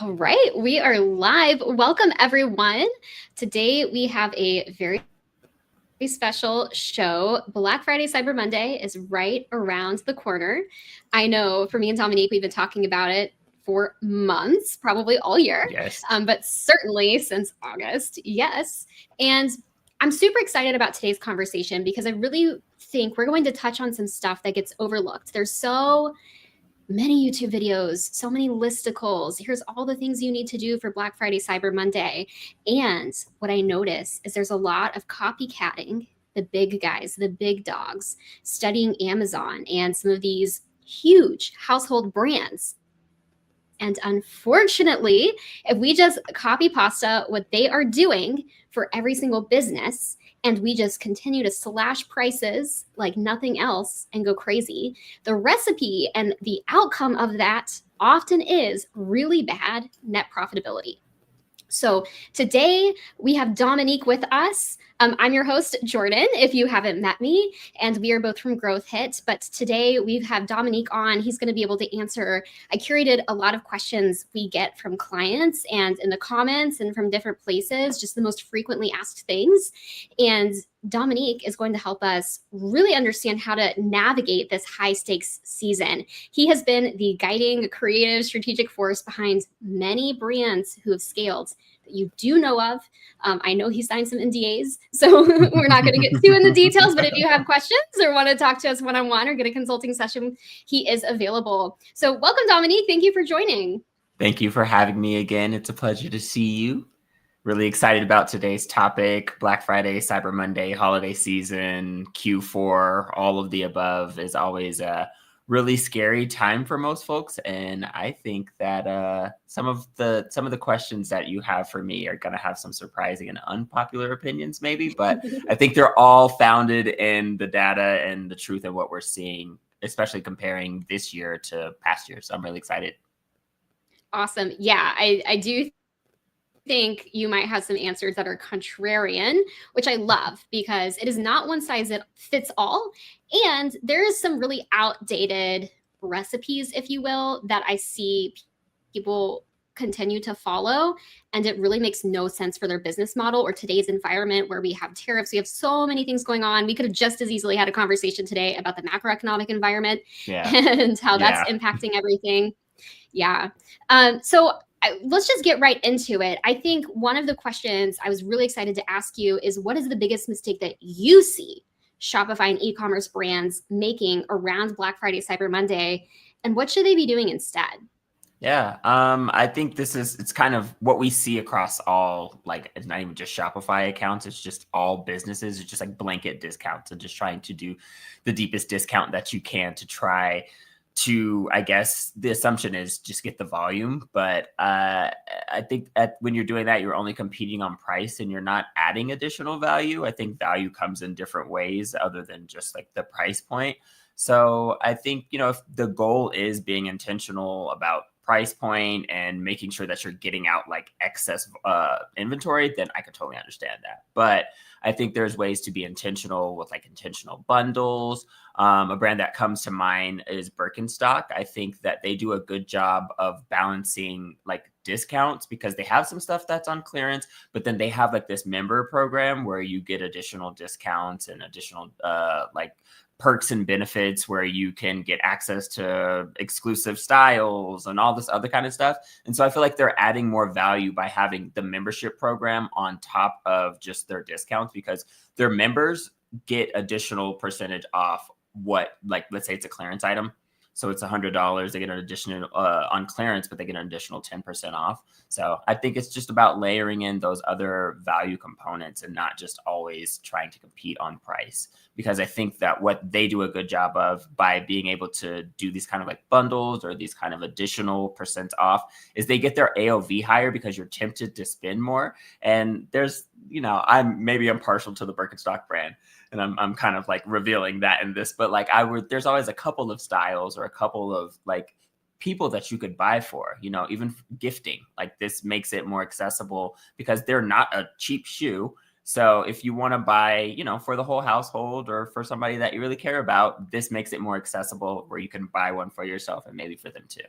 All right, we are live. Welcome, everyone. Today we have a very special show. Black Friday, Cyber Monday is right around the corner. I know for me and Dominique, we've been talking about it for months, probably all year, Yes. but certainly since August. Yes. And I'm super excited about today's conversation because I really think we're going to touch on some stuff that gets overlooked. There's so many YouTube videos, so many listicles. Here's all the things you need to do for Black Friday, Cyber Monday. And what I notice is there's a lot of copycatting the big guys, the big dogs, studying Amazon and some of these huge household brands. And unfortunately, if we just copy pasta what they are doing for every single business, and we just continue to slash prices like nothing else and go crazy, the recipe and the outcome of that often is really bad net profitability. So today we have Dominique with us. I'm your host, Jordan, if you haven't met me, and we are both from Growth Hit. But today we have Dominique on. He's going to be able to answer. I curated a lot of questions we get from clients and in the comments and from different places, just the most frequently asked things. And Dominique is going to help us really understand how to navigate this high stakes season. He has been the guiding, creative, strategic force behind many brands who have scaled that you do know of. I know he signed some NDAs, so we're not going to get too in the details, but if you have questions or want to talk to us one-on-one or get a consulting session, he is available. So welcome, Dominique. Thank you for joining. Thank you for having me again. It's a pleasure to see you. Really excited about today's topic. Black Friday, Cyber Monday, holiday season, Q4, all of the above is always a really scary time for most folks. And I think that some of the questions that you have for me are going to have some surprising and unpopular opinions maybe, but I think they're all founded in the data and the truth of what we're seeing, especially comparing this year to past years. So I'm really excited. Awesome. Yeah, I do think you might have some answers that are contrarian, which I love because it is not one size that fits all. And there is some really outdated recipes, if you will, that I see people continue to follow. And it really makes no sense for their business model or today's environment where we have tariffs. We have so many things going on. We could have just as easily had a conversation today about the macroeconomic environment and how that's impacting everything. Yeah. So let's just get right into it. I think one of the questions I was really excited to ask you is what is the biggest mistake that you see Shopify and e-commerce brands making around Black Friday, Cyber Monday, and what should they be doing instead? Yeah, I think it's kind of what we see across all, like, it's not even just Shopify accounts, it's just all businesses. It's just like blanket discounts and just trying to do the deepest discount that you can to try to, I guess the assumption is just get the volume. But I think when you're doing that, you're only competing on price and you're not adding additional value. I think value comes in different ways other than just like the price point. So I think, if the goal is being intentional about price point and making sure that you're getting out like excess inventory, then I could totally understand that. But I think there's ways to be intentional with like intentional bundles. A brand that comes to mind is Birkenstock. I think that they do a good job of balancing like discounts because they have some stuff that's on clearance, but then they have like this member program where you get additional discounts and additional like perks and benefits where you can get access to exclusive styles and all this other kind of stuff. And so I feel like they're adding more value by having the membership program on top of just their discounts because their members get additional percentage off what, like, let's say it's a clearance item. So it's $100. They get an additional on clearance, but they get an additional 10% off. So I think it's just about layering in those other value components and not just always trying to compete on price. Because I think that what they do a good job of by being able to do these kind of like bundles or these kind of additional percent off is they get their AOV higher because you're tempted to spend more. And there's, I'm partial to the Birkenstock brand. And I'm kind of like revealing that in this, but like there's always a couple of styles or a couple of like people that you could buy for, even gifting. Like this makes it more accessible because they're not a cheap shoe. So if you want to buy, for the whole household or for somebody that you really care about, this makes it more accessible where you can buy one for yourself and maybe for them too.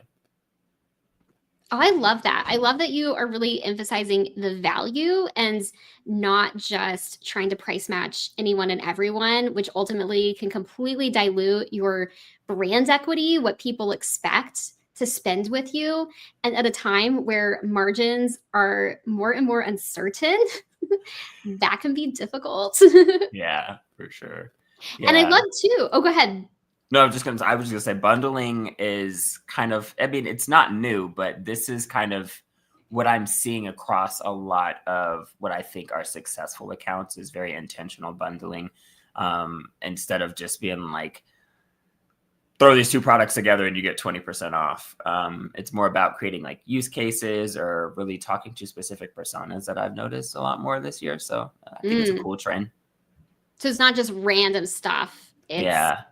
Oh, I love that. I love that you are really emphasizing the value and not just trying to price match anyone and everyone, which ultimately can completely dilute your brand equity, what people expect to spend with you. And at a time where margins are more and more uncertain, that can be difficult. Yeah, for sure. And I Yeah. love too. Oh, go ahead. No, I was just gonna say bundling is kind of, I mean, it's not new, but this is kind of what I'm seeing across a lot of what I think are successful accounts is very intentional bundling. Instead of just being like, throw these two products together and you get 20% off. It's more about creating like use cases or really talking to specific personas that I've noticed a lot more this year. So I think it's a cool trend. So it's not just random stuff. It's Yeah.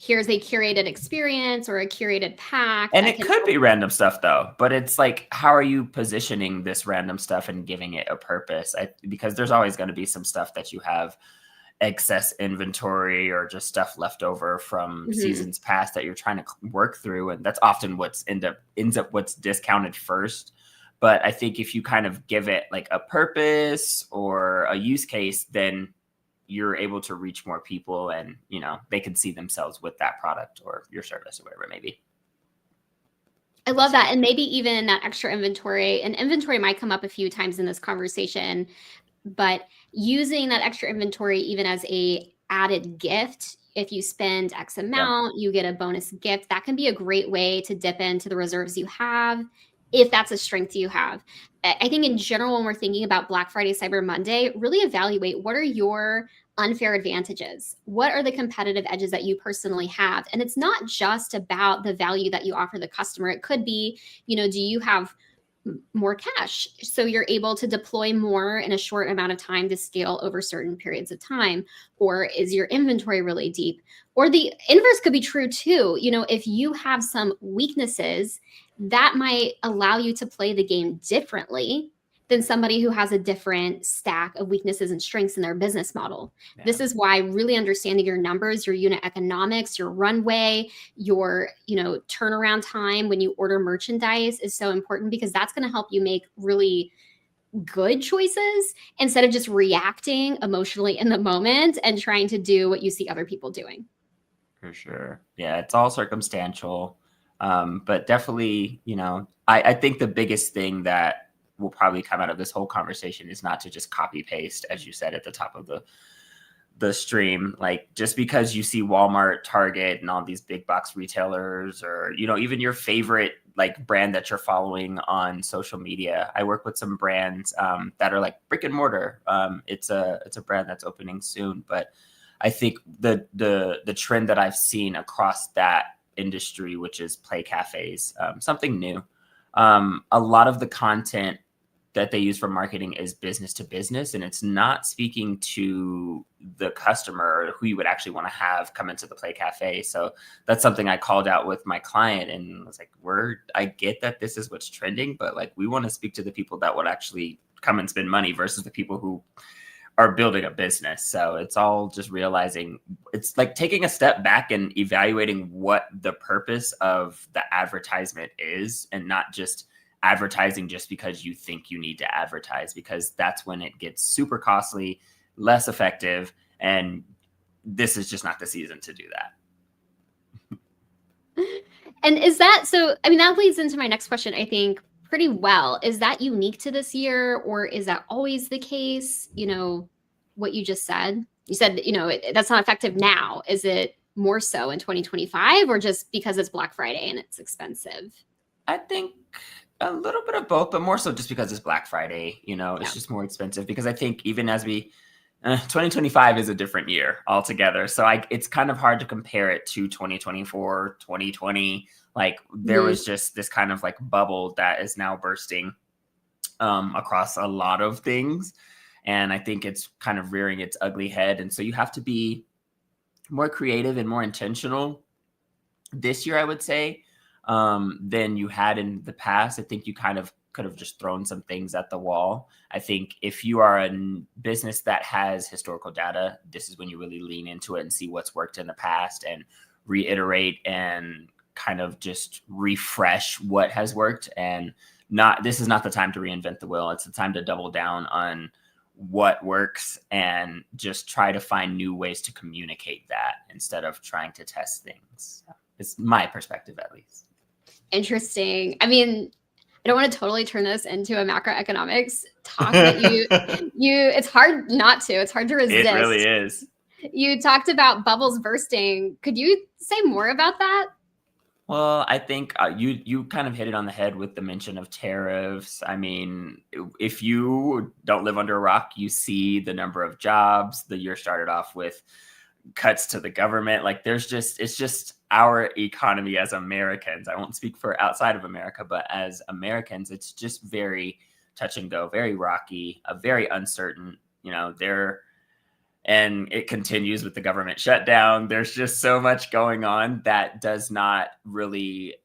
here's a curated experience or a curated pack And that it can could help. be random stuff though, but it's like, how are you positioning this random stuff and giving it a purpose? Because there's always going to be some stuff that you have excess inventory or just stuff left over from seasons past that you're trying to work through. And that's often what's ends up what's discounted first. But I think if you kind of give it like a purpose or a use case, then you're able to reach more people and, you know, they can see themselves with that product or your service or whatever it may be. I love that. And maybe even that extra inventory, and inventory might come up a few times in this conversation, but using that extra inventory even as a added gift, if you spend X amount, you get a bonus gift. That can be a great way to dip into the reserves you have, if that's a strength you have. I think in general, when we're thinking about Black Friday, Cyber Monday, really evaluate what are your unfair advantages? What are the competitive edges that you personally have? And it's not just about the value that you offer the customer. It could be, do you have more cash so you're able to deploy more in a short amount of time to scale over certain periods of time? Or is your inventory really deep? Or the inverse could be true too. If you have some weaknesses, that might allow you to play the game differently than somebody who has a different stack of weaknesses and strengths in their business model. Yeah. This is why really understanding your numbers, your unit economics, your runway, your turnaround time when you order merchandise is so important, because that's going to help you make really good choices instead of just reacting emotionally in the moment and trying to do what you see other people doing. For sure. Yeah, it's all circumstantial. But definitely, I think the biggest thing that will probably come out of this whole conversation is not to just copy paste, as you said at the top of the stream. Like, just because you see Walmart, Target, and all these big box retailers, or even your favorite like brand that you're following on social media. I work with some brands that are like brick and mortar. It's a brand that's opening soon, but I think the trend that I've seen across that industry, which is play cafes, something new. A lot of the content that they use for marketing is business to business, and it's not speaking to the customer or who you would actually want to have come into the play cafe. So that's something I called out with my client, and was like, I get that this is what's trending, but like, we want to speak to the people that would actually come and spend money versus the people who are building a business. So it's all just realizing, it's like taking a step back and evaluating what the purpose of the advertisement is, and not just advertising just because you think you need to advertise, because that's when it gets super costly, less effective, and this is just not the season to do that. And is that so? I mean, that leads into my next question, I think, pretty well. Is that unique to this year, or is that always the case? What you just said. You said, that's not effective now. Is it more so in 2025, or just because it's Black Friday and it's expensive? I think a little bit of both, but more so just because it's Black Friday. It's just more expensive, because I think even as 2025 is a different year altogether. So it's kind of hard to compare it to 2024, 2020. Like, there was just this kind of like bubble that is now bursting across a lot of things. And I think it's kind of rearing its ugly head. And so you have to be more creative and more intentional this year, I would say, than you had in the past. I think you kind of could have just thrown some things at the wall. I think if you are a business that has historical data, this is when you really lean into it and see what's worked in the past and reiterate and kind of just refresh what has worked, and this is not the time to reinvent the wheel. It's the time to double down on what works and just try to find new ways to communicate that instead of trying to test things. It's my perspective, at least. Interesting. I mean, I don't want to totally turn this into a macroeconomics talk, but you it's hard not to. It's hard to resist. It really is. You talked about bubbles bursting. Could you say more about that? Well, I think you kind of hit it on the head with the mention of tariffs. I mean, if you don't live under a rock, you see the number of jobs. The year started off with cuts to the government. Like it's just our economy as Americans. I won't speak for outside of America, but as Americans, it's just very touch and go, very rocky, very uncertain. And it continues with the government shutdown. There's just so much going on that does not really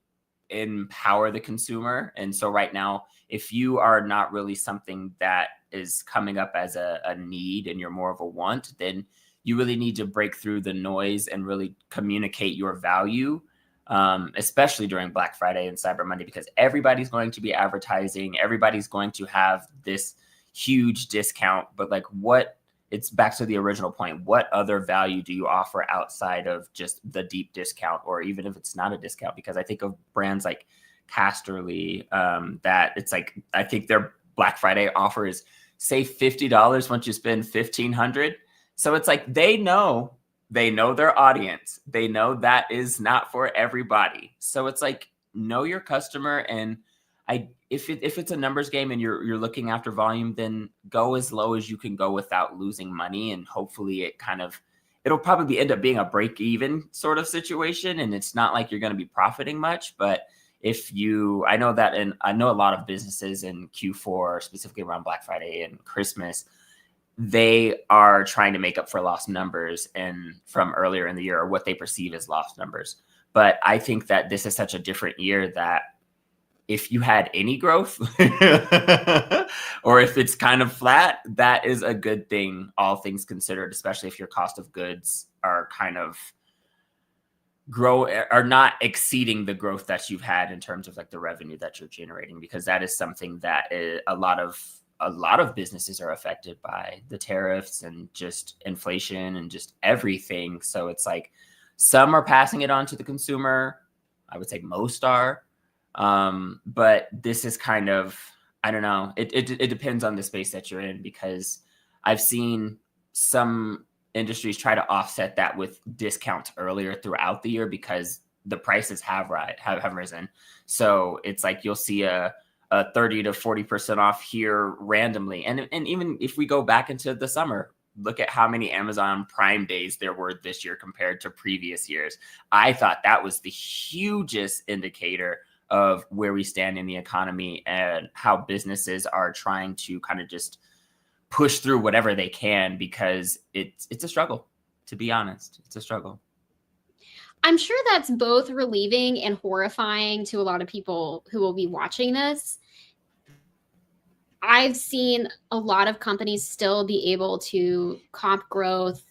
empower the consumer. And so right now, if you are not really something that is coming up as a need and you're more of a want, then you really need to break through the noise and really communicate your value, especially during Black Friday and Cyber Monday, because everybody's going to be advertising. Everybody's going to have this huge discount. But it's back to the original point. What other value do you offer outside of just the deep discount, or even if it's not a discount? Because I think of brands like Casterly, that it's like, I think their Black Friday offer is save $50 once you spend $1,500. So it's like they know their audience. They know that is not for everybody. So it's like, know your customer, and if it's a numbers game and you're looking after volume, then go as low as you can go without losing money, and hopefully it'll probably end up being a break even sort of situation, and it's not like you're going to be profiting much. But I know a lot of businesses in Q4, specifically around Black Friday and Christmas, they are trying to make up for lost numbers and from earlier in the year, or what they perceive as lost numbers. But I think that this is such a different year that if you had any growth or if it's kind of flat, that is a good thing, all things considered, especially if your cost of goods are kind of are not exceeding the growth that you've had in terms of like the revenue that you're generating, because that is something that a lot of businesses are affected by, the tariffs and just inflation and just everything. So it's like some are passing it on to the consumer. I would say most are. But this is kind of, I don't know, it depends on the space that you're in, because I've seen some industries try to offset that with discounts earlier throughout the year because the prices have risen. So it's like you'll see a 30 to 40% off here randomly. And even if we go back into the summer, look at how many Amazon Prime days there were this year compared to previous years. I thought that was the hugest indicator of where we stand in the economy and how businesses are trying to kind of just push through whatever they can, because it's a struggle, to be honest. It's a struggle. I'm sure that's both relieving and horrifying to a lot of people who will be watching this. I've seen a lot of companies still be able to comp growth,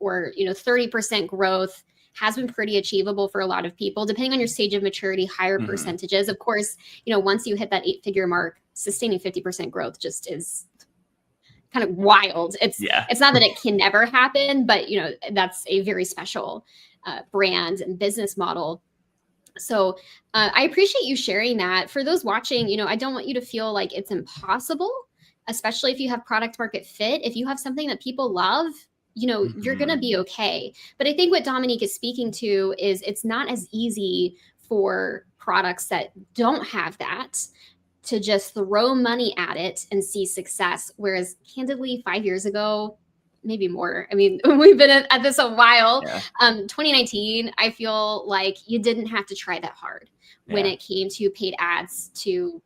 or 30% growth has been pretty achievable for a lot of people, depending on your stage of maturity, higher percentages. Of course, once you hit that 8-figure mark, sustaining 50% growth just is kind of wild. It's not that it can never happen, but that's a very special brand and business model. So I appreciate you sharing that. For those watching, I don't want you to feel like it's impossible, especially if you have product market fit. If you have something that people love, you're going to be okay. But I think what Dominique is speaking to is it's not as easy for products that don't have that to just throw money at it and see success. Whereas candidly, 5 years ago, maybe more. I mean, we've been at this a while. Yeah. 2019, I feel like you didn't have to try that hard when it came to paid ads to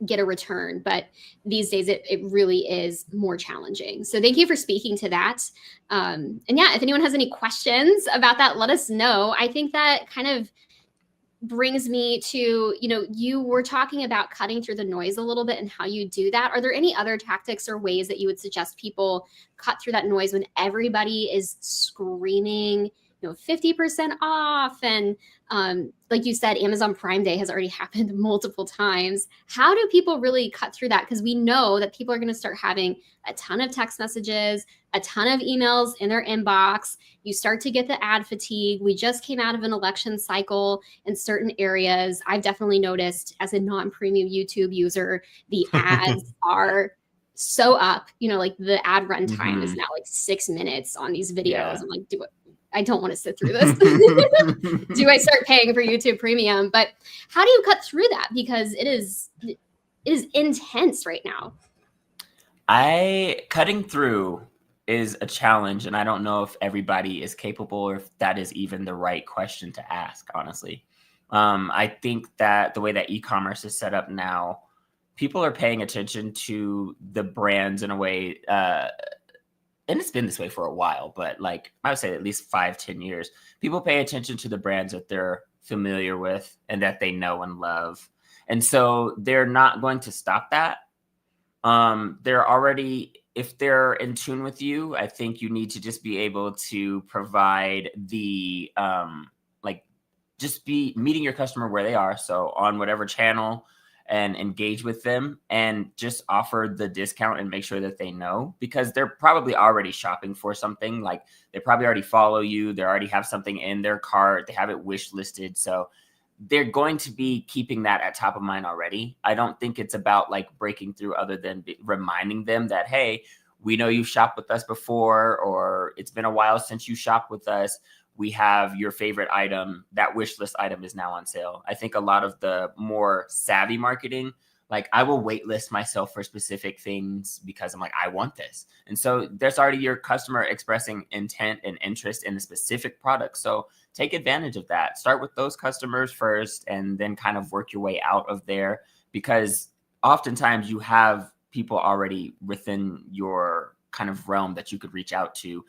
get a return. But these days it really is more challenging. So thank you for speaking to that. And if anyone has any questions about that, let us know. I think that kind of brings me to, you were talking about cutting through the noise a little bit and how you do that. Are there any other tactics or ways that you would suggest people cut through that noise when everybody is screaming 50% off. And like you said, Amazon Prime Day has already happened multiple times. How do people really cut through that? Because we know that people are going to start having a ton of text messages, a ton of emails in their inbox. You start to get the ad fatigue. We just came out of an election cycle in certain areas. I've definitely noticed as a non-premium YouTube user, the ads are so up, like the ad run time is now like 6 minutes on these videos. Yeah. I'm like, I don't want to sit through this. Do I start paying for YouTube Premium? But how do you cut through that? Because it is intense right now. Cutting through is a challenge, and I don't know if everybody is capable or if that is even the right question to ask, honestly. I think that the way that e-commerce is set up now, people are paying attention to the brands in a way, and it's been this way for a while, but like I would say at least 5-10 years, people pay attention to the brands that they're familiar with and that they know and love. And so they're not going to stop that. If they're in tune with you, I think you need to just be able to provide the, just be meeting your customer where they are. So on whatever channel, and engage with them and just offer the discount and make sure that they know, because they're probably already shopping for something. Like they probably already follow you. They already have something in their cart. They have it wish listed. So they're going to be keeping that at top of mind already. I don't think it's about like breaking through other than reminding them that, hey, we know you've shopped with us before, or it's been a while since you shopped with us. We have your favorite item. That wish list item is now on sale. I think a lot of the more savvy marketing, like I will wait list myself for specific things because I'm like, I want this. And so there's already your customer expressing intent and interest in a specific product. So take advantage of that. Start with those customers first and then kind of work your way out of there, because oftentimes you have people already within your kind of realm that you could reach out to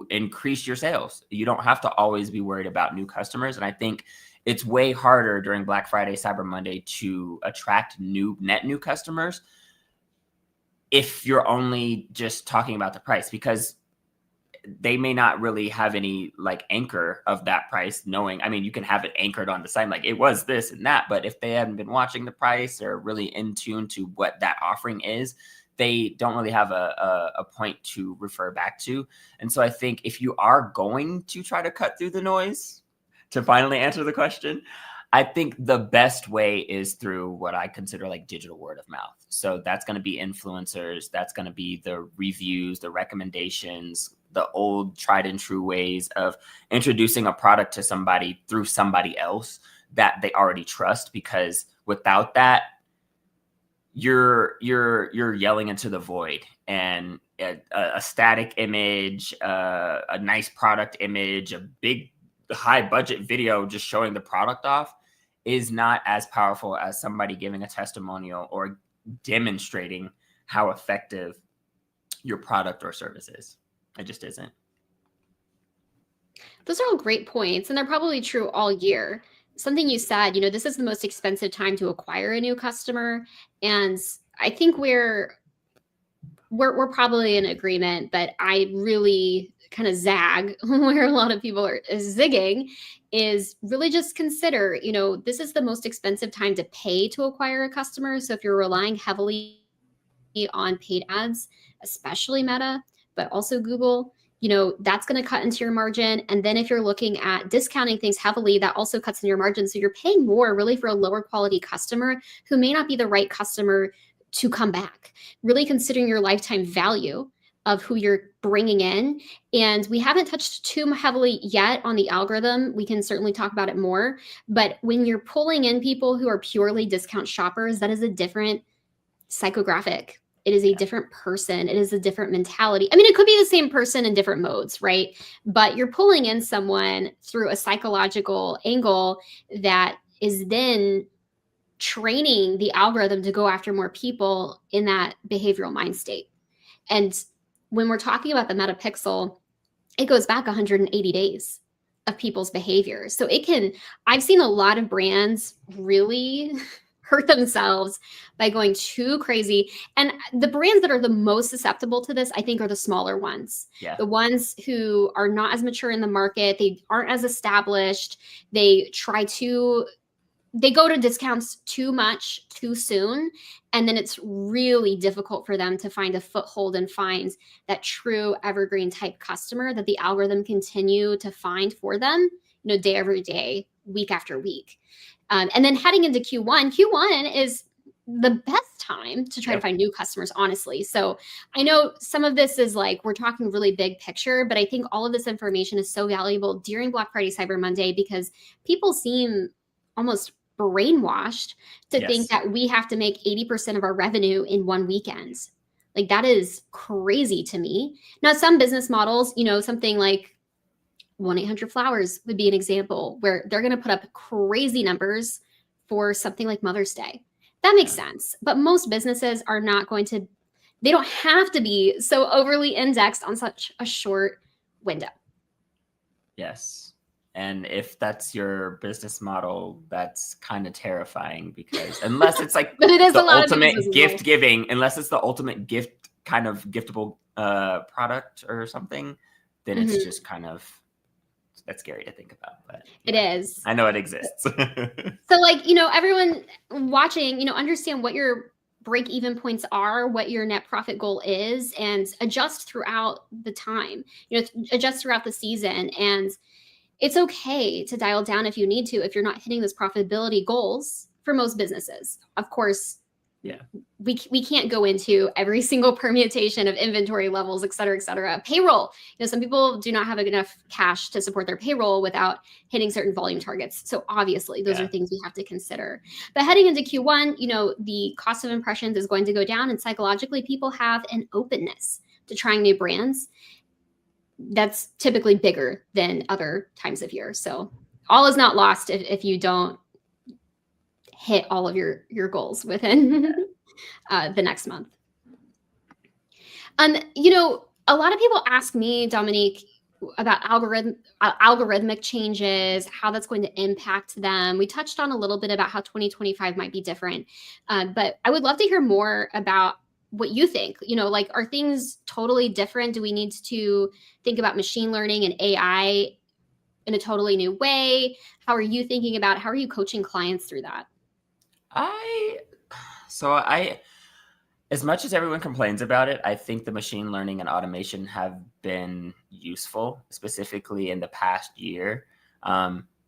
increase your sales. You don't have to always be worried about new customers. And I think it's way harder during Black Friday, Cyber Monday to attract net new customers if you're only just talking about the price, because they may not really have any like anchor of that price knowing. I mean, you can have it anchored on the site, like it was this and that, but if they hadn't been watching the price or really in tune to what that offering is, they don't really have a point to refer back to. And so I think if you are going to try to cut through the noise, to finally answer the question, I think the best way is through what I consider like digital word of mouth. So that's going to be influencers. That's going to be the reviews, the recommendations, the old tried and true ways of introducing a product to somebody through somebody else that they already trust, because without that, you're yelling into the void, and a static image, a nice product image, a big high budget video just showing the product off is not as powerful as somebody giving a testimonial or demonstrating how effective your product or service is. It just isn't. Those are all great points, and they're probably true all year. Something you said, this is the most expensive time to acquire a new customer. And I think we're probably in agreement, but I really kind of zag where a lot of people are zigging, is really just consider, this is the most expensive time to pay to acquire a customer. So if you're relying heavily on paid ads, especially Meta, but also Google, that's going to cut into your margin. And then if you're looking at discounting things heavily, that also cuts in your margin. So you're paying more really for a lower quality customer who may not be the right customer to come back. Really considering your lifetime value of who you're bringing in. And we haven't touched too heavily yet on the algorithm. We can certainly talk about it more. But when you're pulling in people who are purely discount shoppers, that is a different psychographic. It is a different person. It is a different mentality. I mean, it could be the same person in different modes, right? But you're pulling in someone through a psychological angle that is then training the algorithm to go after more people in that behavioral mind state. And when we're talking about the metapixel, it goes back 180 days of people's behavior. So I've seen a lot of brands really hurt themselves by going too crazy. And the brands that are the most susceptible to this, I think, are the smaller ones. Yeah. The ones who are not as mature in the market, they aren't as established. They go to discounts too much too soon, and then it's really difficult for them to find a foothold and find that true evergreen type customer that the algorithm continue to find for them, day over day, week after week. And then heading into Q1 is the best time to try to find new customers, honestly. So I know some of this is like, we're talking really big picture, but I think all of this information is so valuable during Black Friday, Cyber Monday, because people seem almost brainwashed to think that we have to make 80% of our revenue in one weekend. Like, that is crazy to me. Now, some business models, something like 1-800-Flowers would be an example where they're going to put up crazy numbers for something like Mother's Day. That makes sense. But most businesses are not going to, they don't have to be so overly indexed on such a short window. Yes. And if that's your business model, that's kind of terrifying, because unless it's like but it is the a lot ultimate of gift giving, unless it's the ultimate gift, kind of giftable product or something, then it's just kind of, that's scary to think about. But it is. I know it exists. So like, everyone watching, understand what your break-even points are, what your net profit goal is, and adjust throughout the time, adjust throughout the season. And it's okay to dial down if you need to, if you're not hitting those profitability goals for most businesses. Of course, we can't go into every single permutation of inventory levels, et cetera, et cetera. Payroll, some people do not have enough cash to support their payroll without hitting certain volume targets. So obviously those are things we have to consider. But heading into Q1, the cost of impressions is going to go down, and psychologically people have an openness to trying new brands that's typically bigger than other times of year. So all is not lost if you don't hit all of your goals within the next month. A lot of people ask me, Dominique, about algorithmic changes, how that's going to impact them. We touched on a little bit about how 2025 might be different, but I would love to hear more about what you think. Are things totally different? Do we need to think about machine learning and AI in a totally new way? How are you thinking about it? How are you coaching clients through that? As much as everyone complains about it, I think the machine learning and automation have been useful, specifically in the past year.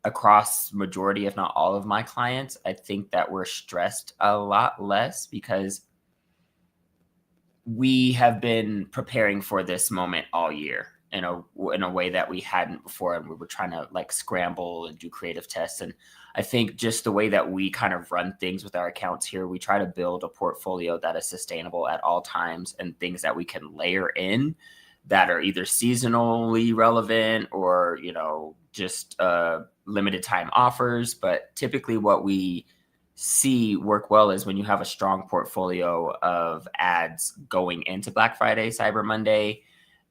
Across majority, if not all of my clients, I think that we're stressed a lot less because we have been preparing for this moment all year in a way that we hadn't before. And we were trying to like scramble and do creative tests. And I think just the way that we kind of run things with our accounts here, we try to build a portfolio that is sustainable at all times, and things that we can layer in that are either seasonally relevant or, just limited time offers. But typically what we see work well is when you have a strong portfolio of ads going into Black Friday, Cyber Monday,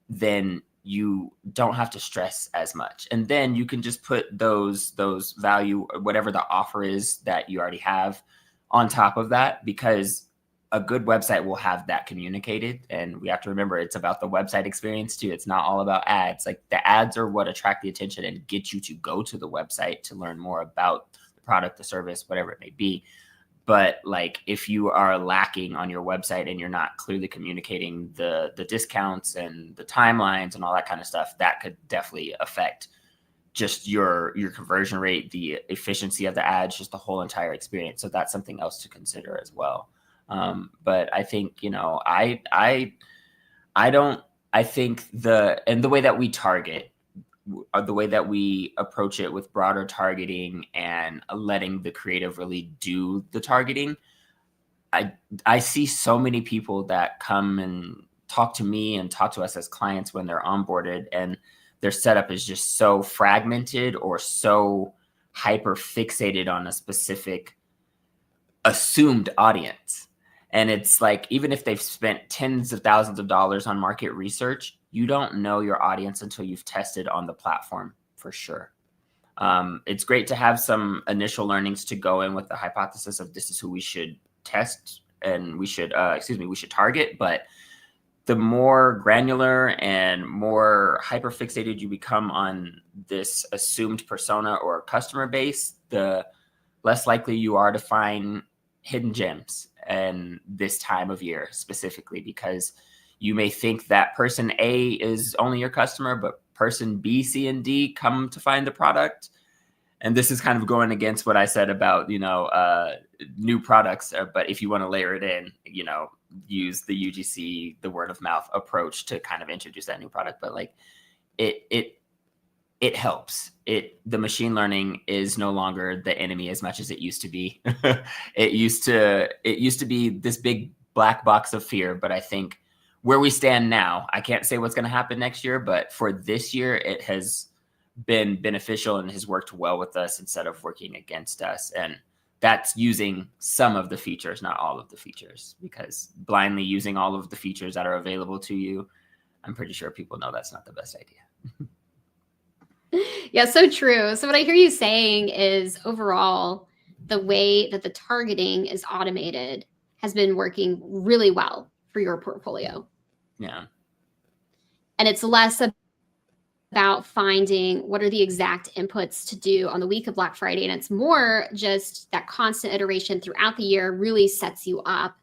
then you don't have to stress as much. And then you can just put those value, whatever the offer is that you already have, on top of that, because a good website will have that communicated. And we have to remember, it's about the website experience too. It's not all about ads. Like, the ads are what attract the attention and get you to go to the website to learn more about the product, the service, whatever it may be. But like, if you are lacking on your website and you're not clearly communicating the discounts and the timelines and all that kind of stuff, that could definitely affect just your conversion rate, the efficiency of the ads, just the whole entire experience. So that's something else to consider as well. But I think, I think the way that we target, the way that we approach it with broader targeting and letting the creative really do the targeting, I see so many people that come and talk to me and talk to us as clients when they're onboarded, and their setup is just so fragmented or so hyper fixated on a specific assumed audience. And it's like, even if they've spent tens of thousands of dollars on market research, you don't know your audience until you've tested on the platform for sure. It's great to have some initial learnings to go in with the hypothesis of this is who we should test and we should target. But the more granular and more hyper-fixated you become on this assumed persona or customer base, the less likely you are to find hidden gems and this time of year specifically, because you may think that person A is only your customer, but person B, C, and D come to find the product. And this is kind of going against what I said about, new products. But if you want to layer it in, use the UGC, the word of mouth approach to kind of introduce that new product. But like it helps. The machine learning is no longer the enemy as much as it used to be. It used to be this big black box of fear. But I think where we stand now, I can't say what's going to happen next year, but for this year, it has been beneficial and has worked well with us instead of working against us. And that's using some of the features, not all of the features, because blindly using all of the features that are available to you, I'm pretty sure people know that's not the best idea. Yeah, so true. So what I hear you saying is overall, the way that the targeting is automated has been working really well for your portfolio. Yeah. And it's less about finding what are the exact inputs to do on the week of Black Friday. And it's more just that constant iteration throughout the year really sets you up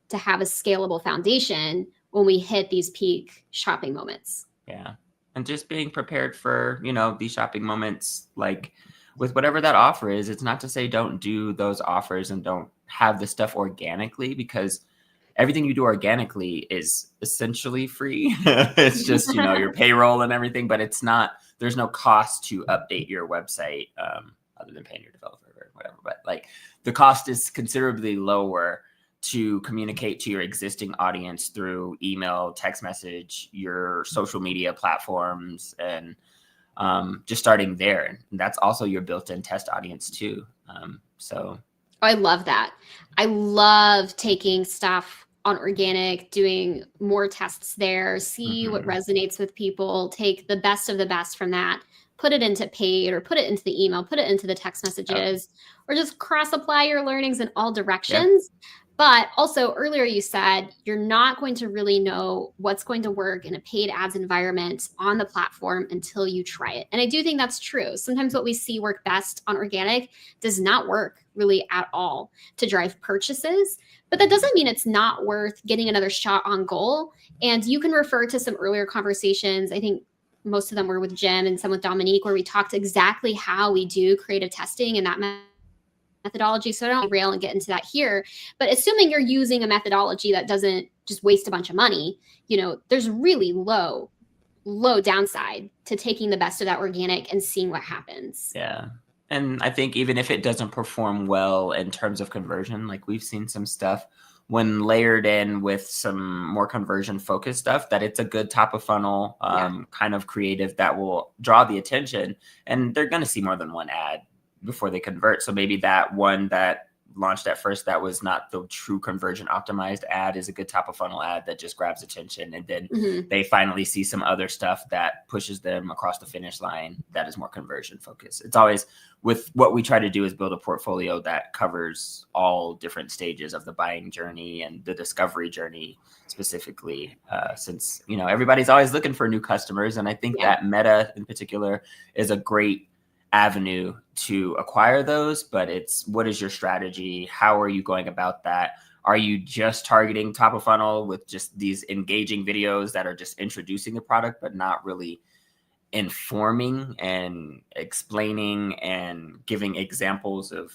to have a scalable foundation when we hit these peak shopping moments. Yeah. And just being prepared for, these shopping moments, like with whatever that offer is. It's not to say don't do those offers and don't have the stuff organically, because everything you do organically is essentially free. It's just, your payroll and everything, but there's no cost to update your website other than paying your developer or whatever. But like the cost is considerably lower to communicate to your existing audience through email, text message, your social media platforms, and just starting there. And that's also your built-in test audience too. I love that. I love taking stuff on organic, doing more tests there, see what resonates with people, take the best of the best from that, put it into paid or put it into the email, put it into the text messages, or just cross-apply your learnings in all directions. Yep. But also earlier you said you're not going to really know what's going to work in a paid ads environment on the platform until you try it. And I do think that's true. Sometimes what we see work best on organic does not work really at all to drive purchases. But that doesn't mean it's not worth getting another shot on goal. And you can refer to some earlier conversations. I think most of them were with Jim and some with Dominique, where we talked exactly how we do creative testing and that methodology. So I don't rail and get into that here, but assuming you're using a methodology that doesn't just waste a bunch of money, there's really low downside to taking the best of that organic and seeing what happens. Yeah. And I think even if it doesn't perform well in terms of conversion, like we've seen some stuff when layered in with some more conversion focused stuff, that it's a good top of funnel kind of creative that will draw the attention, and they're going to see more than one ad before they convert. So maybe that one that launched at first that was not the true conversion optimized ad is a good top of funnel ad that just grabs attention, and then they finally see some other stuff that pushes them across the finish line that is more conversion focused. It's always with what we try to do is build a portfolio that covers all different stages of the buying journey and the discovery journey specifically, since everybody's always looking for new customers. And I think that Meta in particular is a great avenue to acquire those, but it's what is your strategy? How are you going about that? Are you just targeting top of funnel with just these engaging videos that are just introducing the product, but not really informing and explaining and giving examples of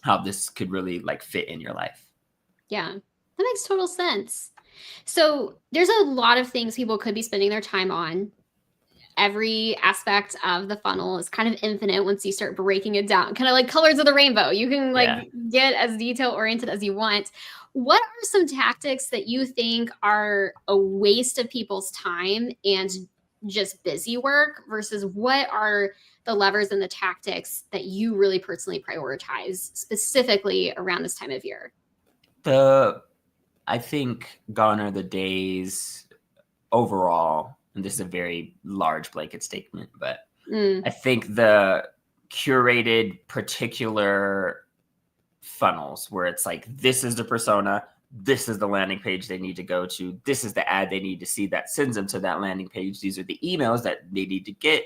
how this could really like fit in your life? Yeah, that makes total sense. So there's a lot of things people could be spending their time on. Every aspect of the funnel is kind of infinite once you start breaking it down, kind of like colors of the rainbow. You can get as detail oriented as you want. What are some tactics that you think are a waste of people's time and just busy work versus what are the levers and the tactics that you really personally prioritize specifically around this time of year? I think gone are the days overall, and this is a very large blanket statement, but I think the curated particular funnels where it's like, this is the persona, this is the landing page they need to go to, this is the ad they need to see that sends them to that landing page, these are the emails that they need to get.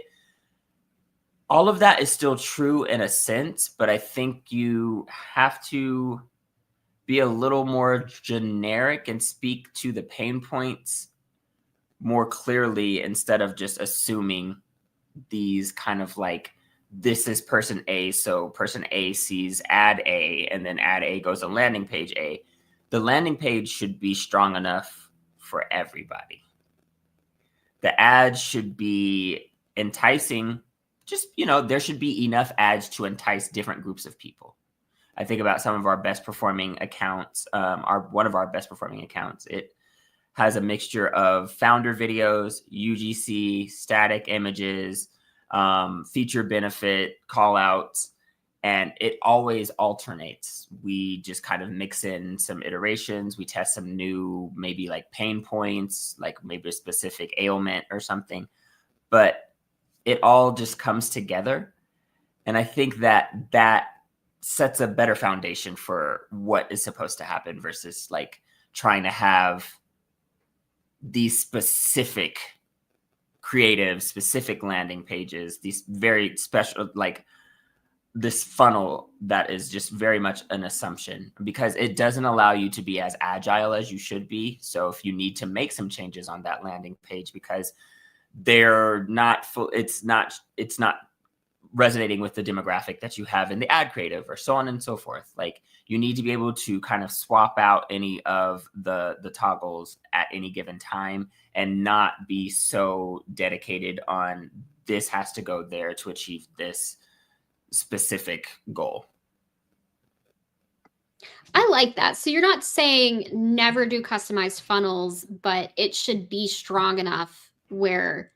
All of that is still true in a sense, but I think you have to be a little more generic and speak to the pain points more clearly instead of just assuming these kind of like, this is person A, so person A sees ad A, and then ad A goes to landing page A. The landing page should be strong enough for everybody. The ads should be enticing. Just, there should be enough ads to entice different groups of people. I think about some of our best performing accounts, one of our best performing accounts. It has a mixture of founder videos, UGC, static images, feature benefit, call outs, and it always alternates. We just kind of mix in some iterations. We test some new, maybe like pain points, like maybe a specific ailment or something, but it all just comes together. And I think that sets a better foundation for what is supposed to happen versus like trying to have these specific creative, specific landing pages, these very special, like this funnel that is just very much an assumption because it doesn't allow you to be as agile as you should be. So if you need to make some changes on that landing page because they're not full, it's not resonating with the demographic that you have in the ad creative or so on and so forth. Like you need to be able to kind of swap out any of the toggles at any given time and not be so dedicated on this has to go there to achieve this specific goal. I like that. So you're not saying never do customized funnels, but it should be strong enough where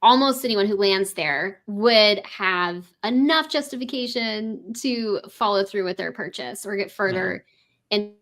almost anyone who lands there would have enough justification to follow through with their purchase or get further into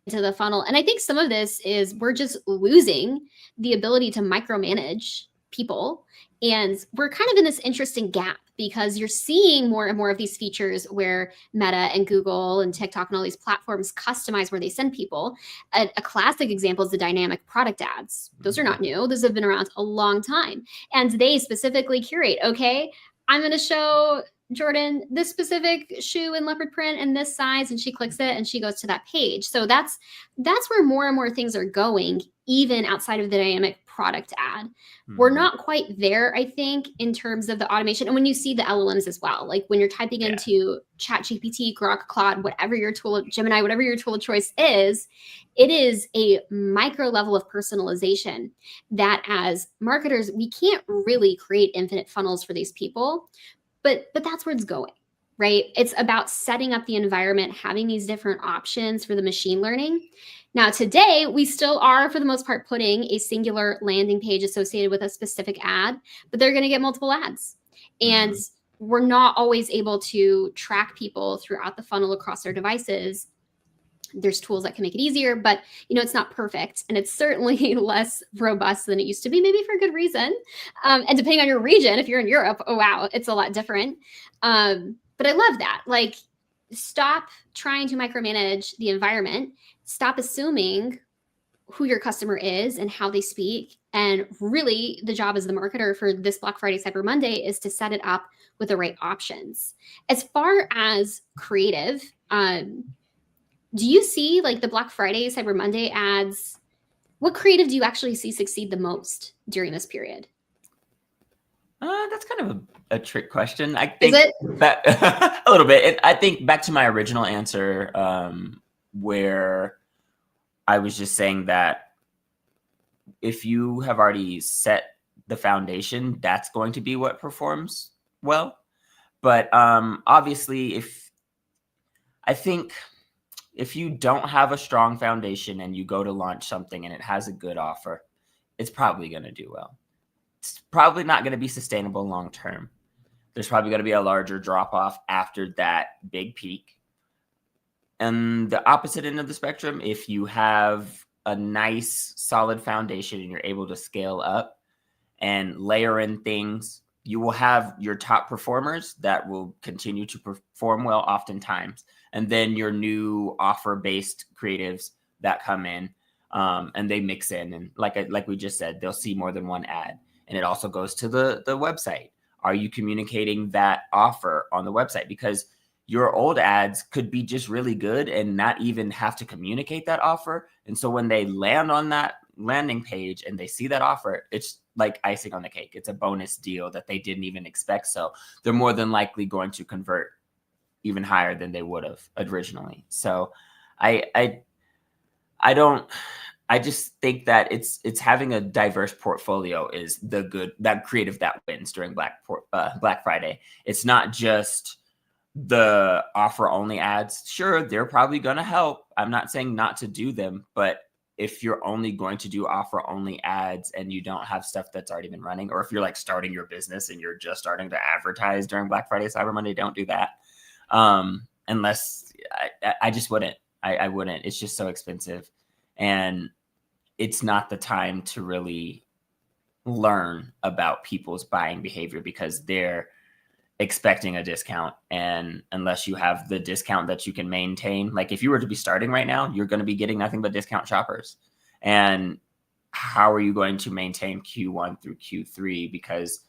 the funnel. And I think some of this is we're just losing the ability to micromanage people. And we're kind of in this interesting gap because you're seeing more and more of these features where Meta and Google and TikTok and all these platforms customize where they send people. A classic example is the dynamic product ads. Those are not new. Those have been around a long time. And they specifically curate, okay, I'm going to show Jordan this specific shoe in leopard print and this size, and she clicks it and she goes to that page. So that's where more and more things are going, even outside of the dynamic product ad. We're not quite there, I think, in terms of the automation. And when you see the LLMs as well, like when you're typing into ChatGPT, Grok, Claude, whatever your tool, Gemini, whatever your tool of choice is, it is a micro level of personalization that as marketers, we can't really create infinite funnels for these people, but that's where it's going, right? It's about setting up the environment, having these different options for the machine learning. Now, today, we still are, for the most part, putting a singular landing page associated with a specific ad, but they're going to get multiple ads. And we're not always able to track people throughout the funnel across their devices. There's tools that can make it easier, but it's not perfect. And it's certainly less robust than it used to be, maybe for a good reason. And depending on your region, if you're in Europe, oh, wow, it's a lot different. But I love that. Like, stop trying to micromanage the environment. Stop assuming who your customer is and how they speak. And really, the job as the marketer for this Black Friday, Cyber Monday is to set it up with the right options. As far as creative, do you see like the Black Friday, Cyber Monday ads? What creative do you actually see succeed the most during this period? That's kind of a trick question. I think is it? A little bit. I think back to my original answer, where I was just saying that if you have already set the foundation, that's going to be what performs well. But obviously, if you don't have a strong foundation and you go to launch something and it has a good offer, it's probably going to do well. It's probably not going to be sustainable long term. There's probably going to be a larger drop off after that big peak. And the opposite end of the spectrum, if you have a nice solid foundation and you're able to scale up and layer in things you will have your top performers that will continue to perform well oftentimes. And then your new offer-based creatives that come in, and they mix in. And like we just said, they'll see more than one ad. And it also goes to the website. Are you communicating that offer on the website? Because your old ads could be just really good and not even have to communicate that offer. And so when they land on that landing page and they see that offer, it's like icing on the cake. It's a bonus deal that they didn't even expect. So they're more than likely going to convert even higher than they would have originally. So I just think that it's having a diverse portfolio is that creative that wins during Black Friday. It's not just the offer only ads. Sure, they're probably going to help. I'm not saying not to do them, but if you're only going to do offer only ads and you don't have stuff that's already been running, or if you're like starting your business and you're just starting to advertise during Black Friday, Cyber Monday, don't do that. Unless I just wouldn't. I wouldn't. It's just so expensive. And it's not the time to really learn about people's buying behavior because they're expecting a discount. And unless you have the discount that you can maintain, like if you were to be starting right now, you're going to be getting nothing but discount shoppers. And how are you going to maintain Q1 through Q3? Because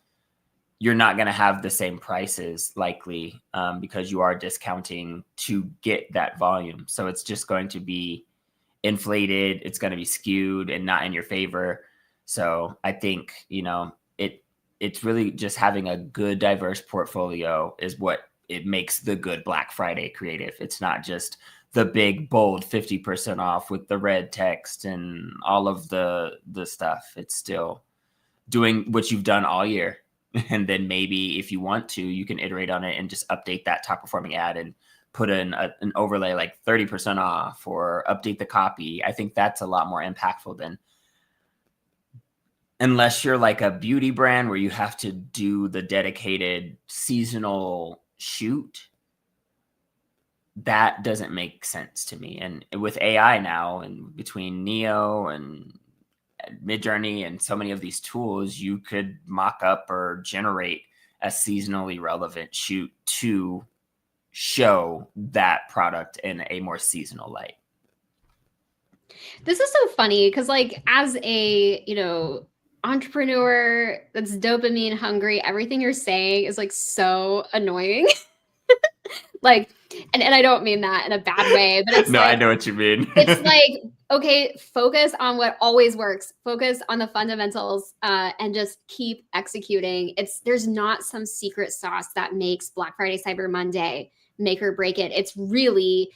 you're not going to have the same prices likely, because you are discounting to get that volume. So it's just going to be inflated. It's going to be skewed and not in your favor. So I think, it's really just having a good diverse portfolio is what it makes the good Black Friday creative. It's not just the big bold 50% off with the red text and all of the stuff. It's still doing what you've done all year. And then maybe if you want to, you can iterate on it and just update that top performing ad and put in an overlay like 30% off or update the copy. I think that's a lot more impactful than, unless you're like a beauty brand where you have to do the dedicated seasonal shoot. That doesn't make sense to me. And with AI now, and between Neo and Midjourney and so many of these tools, you could mock up or generate a seasonally relevant shoot to show that product in a more seasonal light. This is so funny because, like, as a entrepreneur that's dopamine hungry, everything you're saying is like so annoying. Like, and I don't mean that in a bad way, but it's no, like, I know what you mean. It's like, okay, focus on what always works. Focus on the fundamentals, and just keep executing. There's not some secret sauce that makes Black Friday, Cyber Monday make or break it. It's really,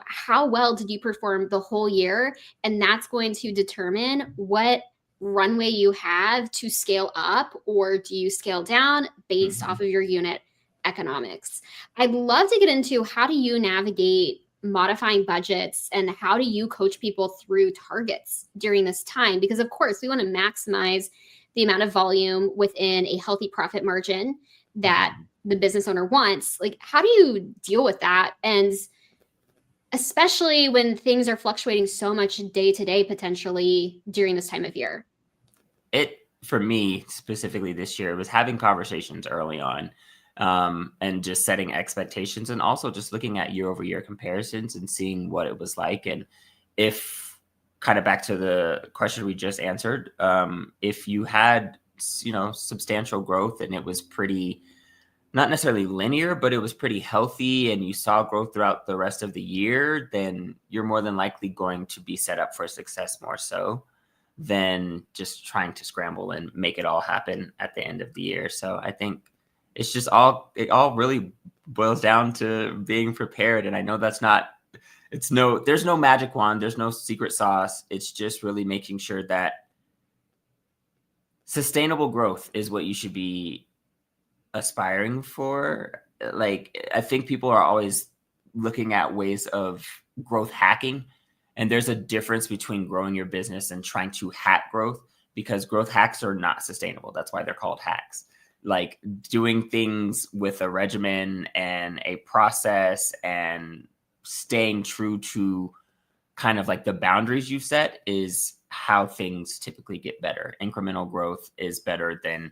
how well did you perform the whole year? And that's going to determine what runway you have to scale up, or do you scale down based off of your unit economics. I'd love to get into how do you navigate modifying budgets and how do you coach people through targets during this time? Because of course we want to maximize the amount of volume within a healthy profit margin that the business owner wants. Like, how do you deal with that? And especially when things are fluctuating so much day to day potentially during this time of year. For me specifically this year, was having conversations early on, and just setting expectations, and also just looking at year over year comparisons and seeing what it was like. And if, kind of back to the question we just answered, if you had, substantial growth and it was pretty, not necessarily linear, but it was pretty healthy and you saw growth throughout the rest of the year, then you're more than likely going to be set up for success more so than just trying to scramble and make it all happen at the end of the year. So I think it's just it all really boils down to being prepared. And I know there's no magic wand. There's no secret sauce. It's just really making sure that sustainable growth is what you should be aspiring for. Like, I think people are always looking at ways of growth hacking. And there's a difference between growing your business and trying to hack growth, because growth hacks are not sustainable. That's why they're called hacks. Like, doing things with a regimen and a process and staying true to kind of like the boundaries you've set is how things typically get better. Incremental growth is better than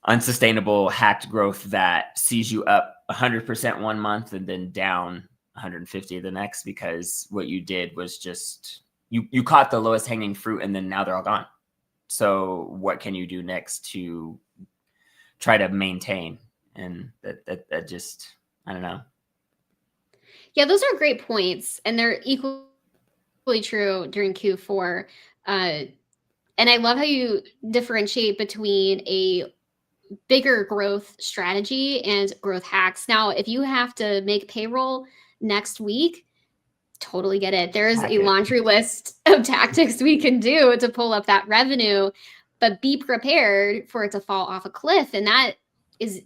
unsustainable hacked growth that sees you up 100% one month and then down 150 the next, because what you did was just you caught the lowest hanging fruit and then now they're all gone. So what can you do next to try to maintain? And that just, I don't know. Yeah, those are great points, and they're equally true during Q4. And I love how you differentiate between a bigger growth strategy and growth hacks. Now, if you have to make payroll next week, totally get it. There's a laundry list of tactics we can do to pull up that revenue, but be prepared for it to fall off a cliff. And that is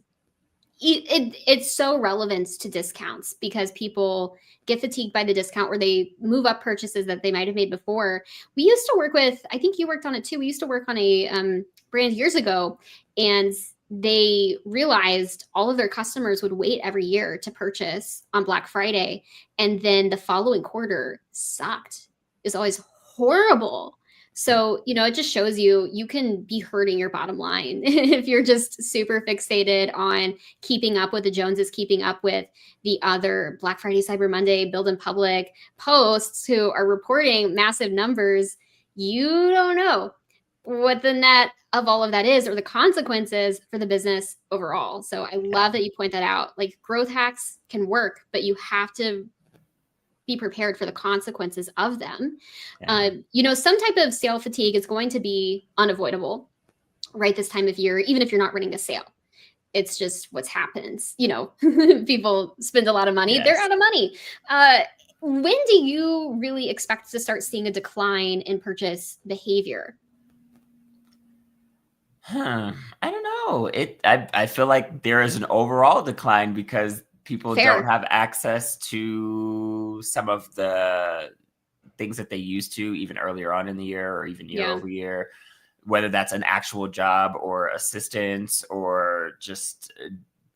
it's so relevant to discounts because people get fatigued by the discount, where they move up purchases that they might have made before. We used to work with, I think you worked on it too. We used to work on a brand years ago, and they realized all of their customers would wait every year to purchase on Black Friday. And then the following quarter sucked. It's always horrible. So, it just shows you can be hurting your bottom line if you're just super fixated on keeping up with the Joneses, keeping up with the other Black Friday, Cyber Monday, Build in Public posts who are reporting massive numbers. You don't know what the net of all of that is or the consequences for the business overall. So I love that you point that out. Like, growth hacks can work, but you have to be prepared for the consequences of them. Some type of sale fatigue is going to be unavoidable right this time of year, even if you're not running a sale. It's just what's happens. People spend a lot of money. Yes. They're out of money. When do you really expect to start seeing a decline in purchase behavior? I don't know. I feel like there is an overall decline because people don't have access to some of the things that they used to even earlier on in the year or even year over year, whether that's an actual job or assistance or just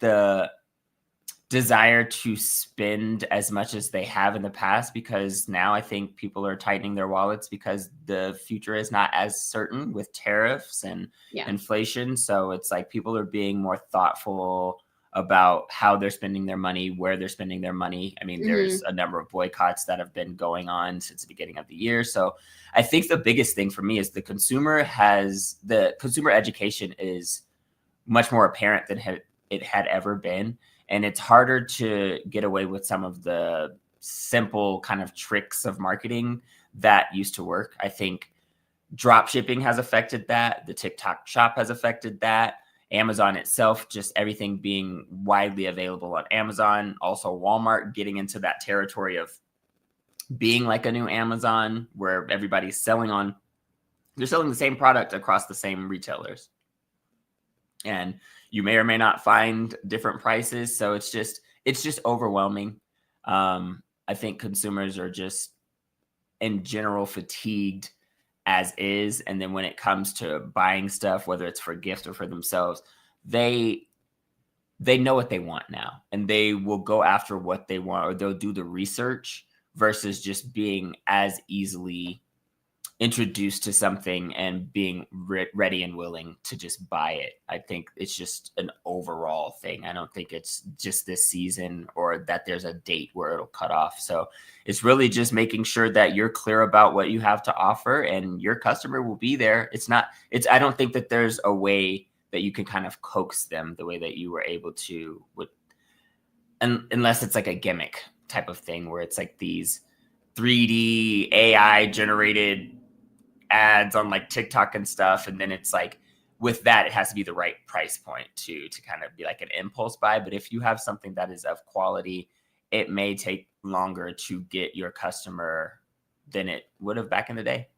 the desire to spend as much as they have in the past, because now I think people are tightening their wallets because the future is not as certain with tariffs and inflation. So it's like people are being more thoughtful about how they're spending their money, where they're spending their money. I mean, there's a number of boycotts that have been going on since the beginning of the year. So I think the biggest thing for me is the consumer education is much more apparent than it had ever been. And it's harder to get away with some of the simple kind of tricks of marketing that used to work. I think drop shipping has affected that. The TikTok shop has affected that. Amazon itself, just everything being widely available on Amazon. Also Walmart getting into that territory of being like a new Amazon where everybody's they're selling the same product across the same retailers. And you may or may not find different prices. So it's just overwhelming. I think consumers are just in general fatigued as is. And then when it comes to buying stuff, whether it's for a gift or for themselves, they know what they want now and they will go after what they want, or they'll do the research versus just being as easily introduced to something and being ready and willing to just buy it. I think it's just an overall thing. I don't think it's just this season or that there's a date where it'll cut off. So it's really just making sure that you're clear about what you have to offer and your customer will be there. I don't think that there's a way that you can kind of coax them the way that you were able to unless it's like a gimmick type of thing where it's like these 3D AI generated ads on like TikTok and stuff. And then it's like with that, it has to be the right price point to kind of be like an impulse buy. But if you have something that is of quality, it may take longer to get your customer than it would have back in the day.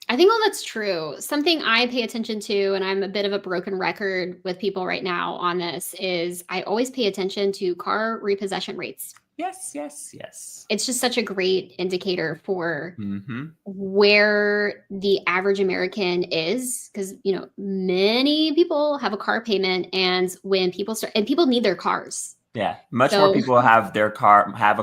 I think all that's true. Something I pay attention to, and I'm a bit of a broken record with people right now on this, is I always pay attention to car repossession rates. Yes. It's just such a great indicator for where the average American is, because many people have a car payment, and when people people need their cars. Yeah, much more people have a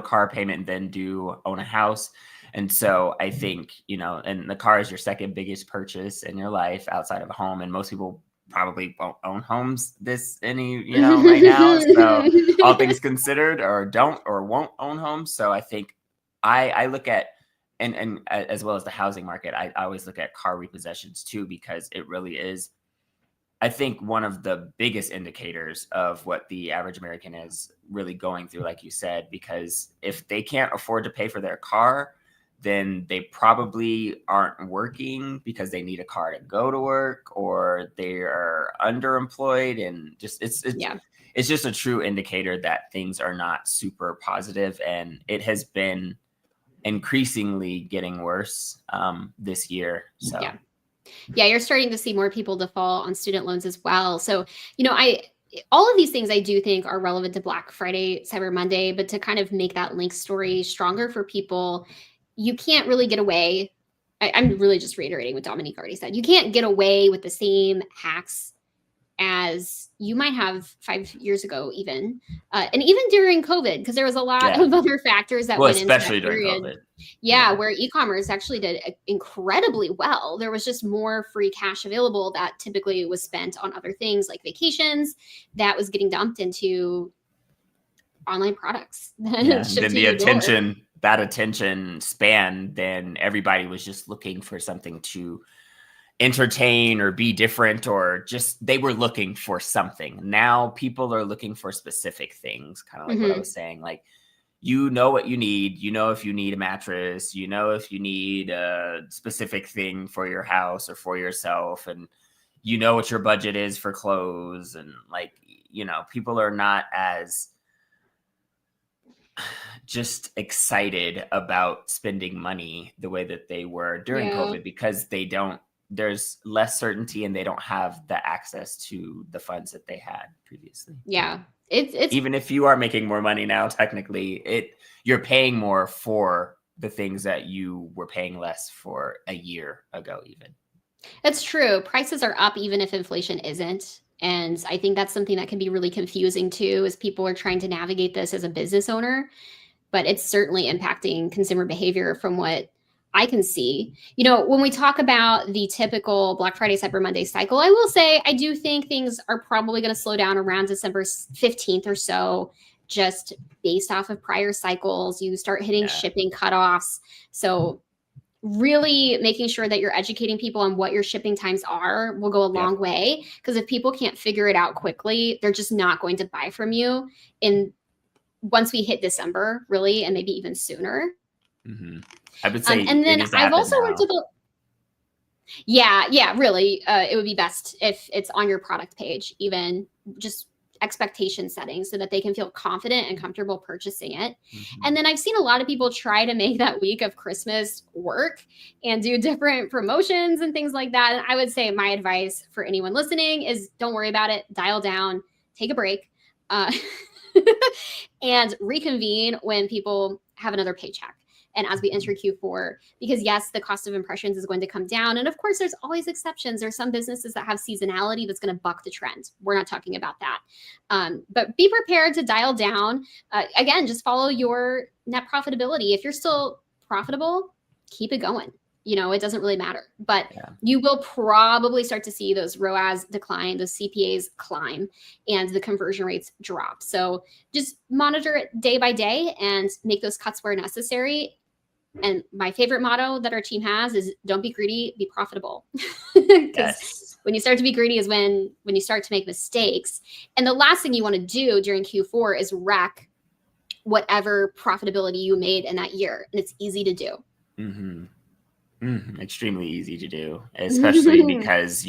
car payment than do own a house. And so I think, and the car is your second biggest purchase in your life outside of a home. And most people probably won't own homes right now. So all things considered, or don't or won't own homes. So I think I look at, and as well as the housing market, I always look at car repossessions too, because it really is, I think, one of the biggest indicators of what the average American is really going through, like you said, because if they can't afford to pay for their car, then they probably aren't working because they need a car to go to work, or they are underemployed, and just it's just a true indicator that things are not super positive, and it has been increasingly getting worse this year. So yeah, you're starting to see more people default on student loans as well. So, all of these things I do think are relevant to Black Friday, Cyber Monday, but to kind of make that link story stronger for people, you can't really get away. I'm really just reiterating what Dominique already said. You can't get away with the same hacks as you might have 5 years ago, even, and even during COVID, because there was a lot of other factors that went into that especially during period. COVID. Where e-commerce actually did incredibly well. There was just more free cash available that typically was spent on other things like vacations that was getting dumped into online products. Then that attention span, then everybody was just looking for something to entertain or be different, or just they were looking for something. Now people are looking for specific things, kind of like what I was saying, like, what you need, if you need a mattress, if you need a specific thing for your house or for yourself, and what your budget is for clothes, and like, people are not as just excited about spending money the way that they were during COVID, because there's less certainty, and they don't have the access to the funds that they had previously. Yeah. It's even if you are making more money now, technically you're paying more for the things that you were paying less for a year ago, even. That's true. Prices are up even if inflation isn't. And I think that's something that can be really confusing too, as people are trying to navigate this as a business owner. But it's certainly impacting consumer behavior from what I can see. When we talk about the typical Black Friday, Cyber Monday cycle, I will say I do think things are probably going to slow down around December 15th or so, just based off of prior cycles. You start hitting shipping cutoffs. So really making sure that you're educating people on what your shipping times are will go a long way, because if people can't figure it out quickly, they're just not going to buy from you once we hit December, really, and maybe even sooner. I would say, and then I've also worked with really, it would be best if it's on your product page, even just expectation setting, so that they can feel confident and comfortable purchasing it. And then I've seen a lot of people try to make that week of Christmas work and do different promotions and things like that. And I would say my advice for anyone listening is don't worry about it. Dial down, take a break, and reconvene when people have another paycheck. And as we enter Q4, because yes, the cost of impressions is going to come down. And of course, there's always exceptions. There's some businesses that have seasonality that's going to buck the trend. We're not talking about that. But be prepared to dial down. Again, just follow your net profitability. If you're still profitable, keep it going. It doesn't really matter. But you will probably start to see those ROAS decline, those CPAs climb, and the conversion rates drop. So just monitor it day by day and make those cuts where necessary. And my favorite motto that our team has is don't be greedy, be profitable. Because when you start to be greedy is when you start to make mistakes. And the last thing you want to do during Q4 is wreck whatever profitability you made in that year. And it's easy to do. Extremely easy to do, especially because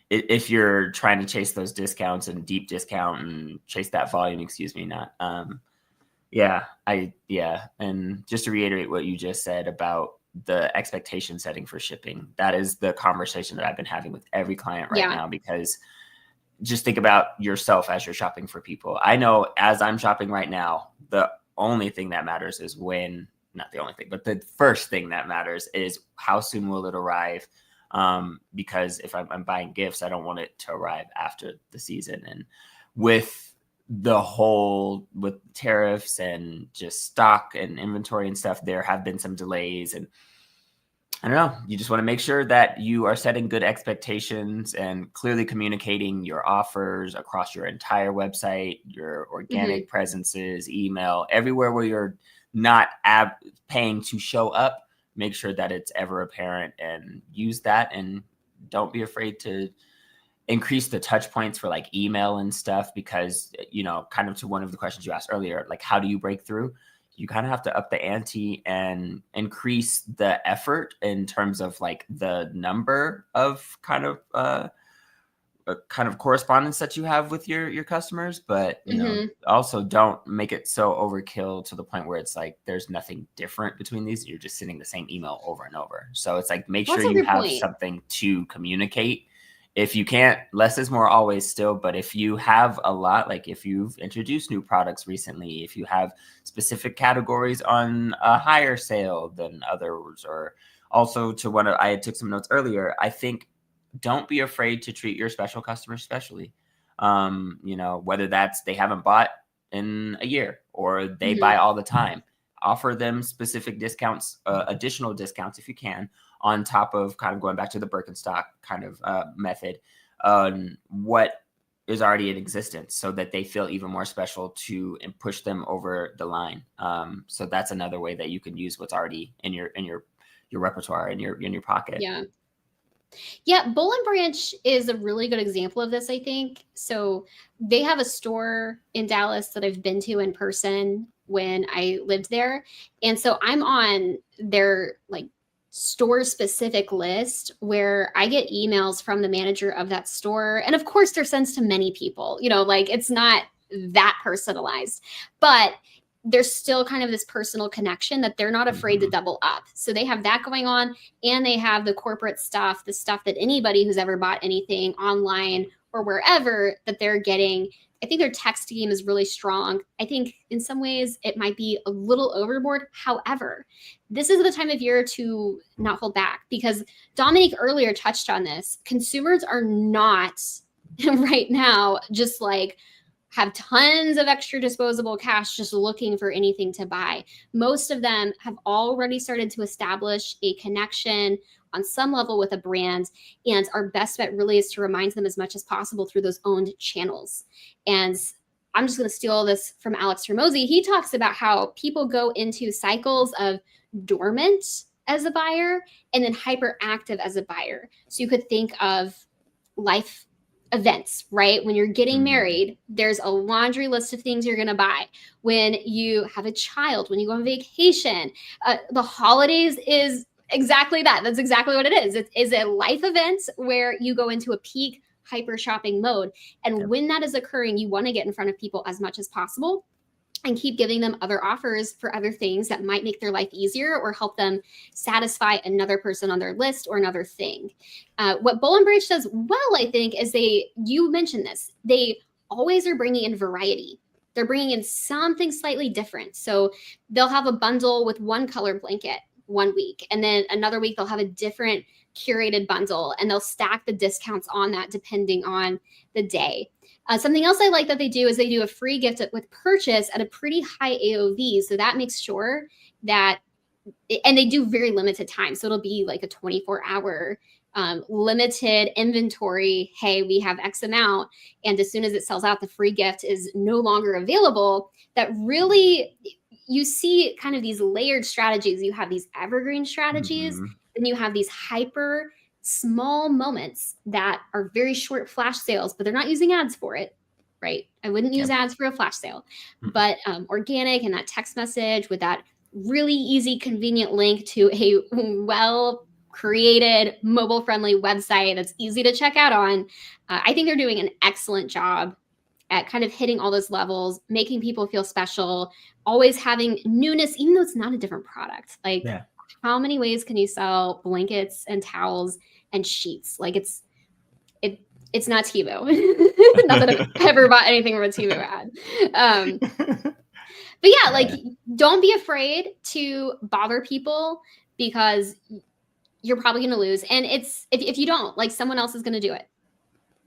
if you're trying to chase those discounts and deep discount and chase that volume, and just to reiterate what you just said about the expectation setting for shipping, that is the conversation that I've been having with every client right now, because just think about yourself as you're shopping for people. I know as I'm shopping right now, the only thing that matters is not the only thing, but the first thing that matters is how soon will it arrive? Because if I'm buying gifts, I don't want it to arrive after the season. And with tariffs and just stock and inventory and stuff, there have been some delays. And I don't know. You just want to make sure that you are setting good expectations and clearly communicating your offers across your entire website, your organic presences, email, everywhere where you're not paying to show up. Make sure that it's ever apparent and use that. And don't be afraid to increase the touch points for like email and stuff, because, kind of to one of the questions you asked earlier, like how do you break through? You kind of have to up the ante and increase the effort in terms of like the number of kind of correspondence that you have with your customers, but also don't make it so overkill to the point where it's like there's nothing different between these. You're just sending the same email over and over. So it's like make sure you have something to communicate. If you can't, less is more always still. But if you have a lot, like if you've introduced new products recently, if you have specific categories on a higher sale than others, or also to one of, I took some notes earlier, I think don't be afraid to treat your special customers specially. Whether that's they haven't bought in a year or they buy all the time, offer them specific discounts, additional discounts if you can, on top of kind of going back to the Birkenstock kind of method, what is already in existence, so that they feel even more special and push them over the line. So that's another way that you can use what's already in your repertoire, in your pocket. Yeah, Boll and Branch is a really good example of this, I think. So they have a store in Dallas that I've been to in person when I lived there. And so I'm on their like store specific list where I get emails from the manager of that store. And of course they're sent to many people, like it's not that personalized, but there's still kind of this personal connection that they're not afraid to double up. So they have that going on, and they have the corporate stuff, the stuff that anybody who's ever bought anything online or wherever that they're getting. I think their text game is really strong. I think in some ways it might be a little overboard. However, this is the time of year to not hold back, because Dominique earlier touched on this. Consumers are not right now just like have tons of extra disposable cash just looking for anything to buy. Most of them have already started to establish a connection on some level with a brand, and our best bet really is to remind them as much as possible through those owned channels. And I'm just going to steal this from Alex Ramosi. He talks about how people go into cycles of dormant as a buyer and then hyperactive as a buyer. So you could think of life events, right? When you're getting married, there's a laundry list of things you're going to buy. When you have a child, when you go on vacation, the holidays is exactly that. That's exactly what it is. It is a life event where you go into a peak hyper shopping mode. And when that is occurring, you want to get in front of people as much as possible and keep giving them other offers for other things that might make their life easier or help them satisfy another person on their list or another thing. What Boll and Branch does well, I think, is you mentioned this, they always are bringing in variety. They're bringing in something slightly different. So they'll have a bundle with one color blanket one week, and then another week they'll have a different curated bundle, and they'll stack the discounts on that depending on the day. Something else I like that they do is they do a free gift with purchase at a pretty high AOV. So that makes sure that, and they do very limited time. So it'll be like a 24-hour limited inventory. Hey, we have X amount. And as soon as it sells out, the free gift is no longer available. That really, you see kind of these layered strategies. You have these evergreen strategies, and you have these hyper small moments that are very short flash sales, but they're not using ads for it, right? I wouldn't use ads for a flash sale, but organic and that text message with that really easy, convenient link to a well-created, mobile-friendly website that's easy to check out on. I think they're doing an excellent job at kind of hitting all those levels, making people feel special, always having newness, even though it's not a different product. Like, how many ways can you sell blankets and towels and sheets? Like it's not Tebow. Not that I've ever bought anything from a Tebow ad. But yeah, like don't be afraid to bother people, because you're probably going to lose. And it's if you don't, like, someone else is going to do it.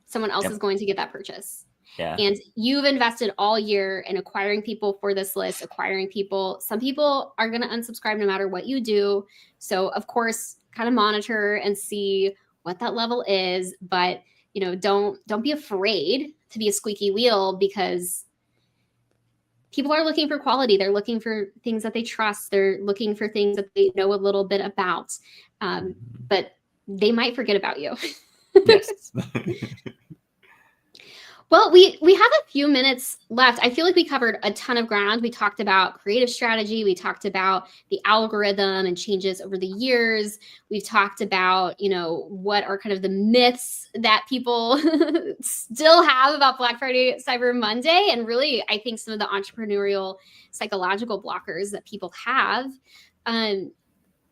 Someone else is going to get that purchase. And you've invested all year in acquiring people for this list, acquiring people. Some people are going to unsubscribe no matter what you do. So of course, kind of monitor and see what that level is. But, don't be afraid to be a squeaky wheel, because people are looking for quality. They're looking for things that they trust. They're looking for things that they know a little bit about. But they might forget about you. Yes. Well, we have a few minutes left. I feel like we covered a ton of ground. We talked about creative strategy. We talked about the algorithm and changes over the years. We've talked about, what are kind of the myths that people still have about Black Friday, Cyber Monday, and really, I think some of the entrepreneurial psychological blockers that people have.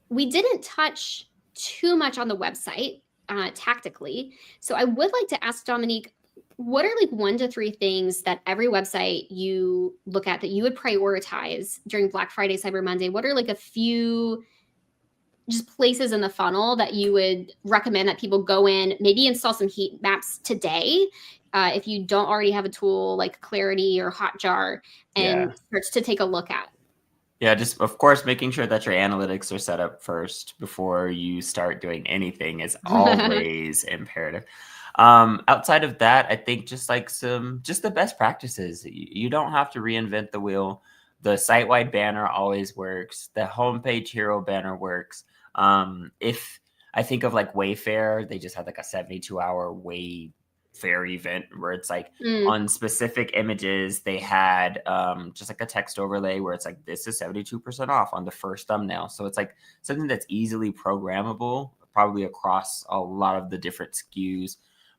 We didn't touch too much on the website tactically. So I would like to ask Dominique, what are like 1 to 3 things that every website you look at that you would prioritize during Black Friday, Cyber Monday? What are like a few just places in the funnel that you would recommend that people go in, maybe install some heat maps today, if you don't already have a tool like Clarity or Hotjar, and start to take a look at? Yeah, just of course making sure that your analytics are set up first before you start doing anything is always imperative. Outside of that, I think just the best practices. You don't have to reinvent the wheel. The site-wide banner always works. The homepage hero banner works. If I think of like Wayfair, they just had like a 72-hour Wayfair event where it's like on specific images, they had just like a text overlay where it's like, this is 72% off on the first thumbnail. So it's like something that's easily programmable, probably across a lot of the different SKUs,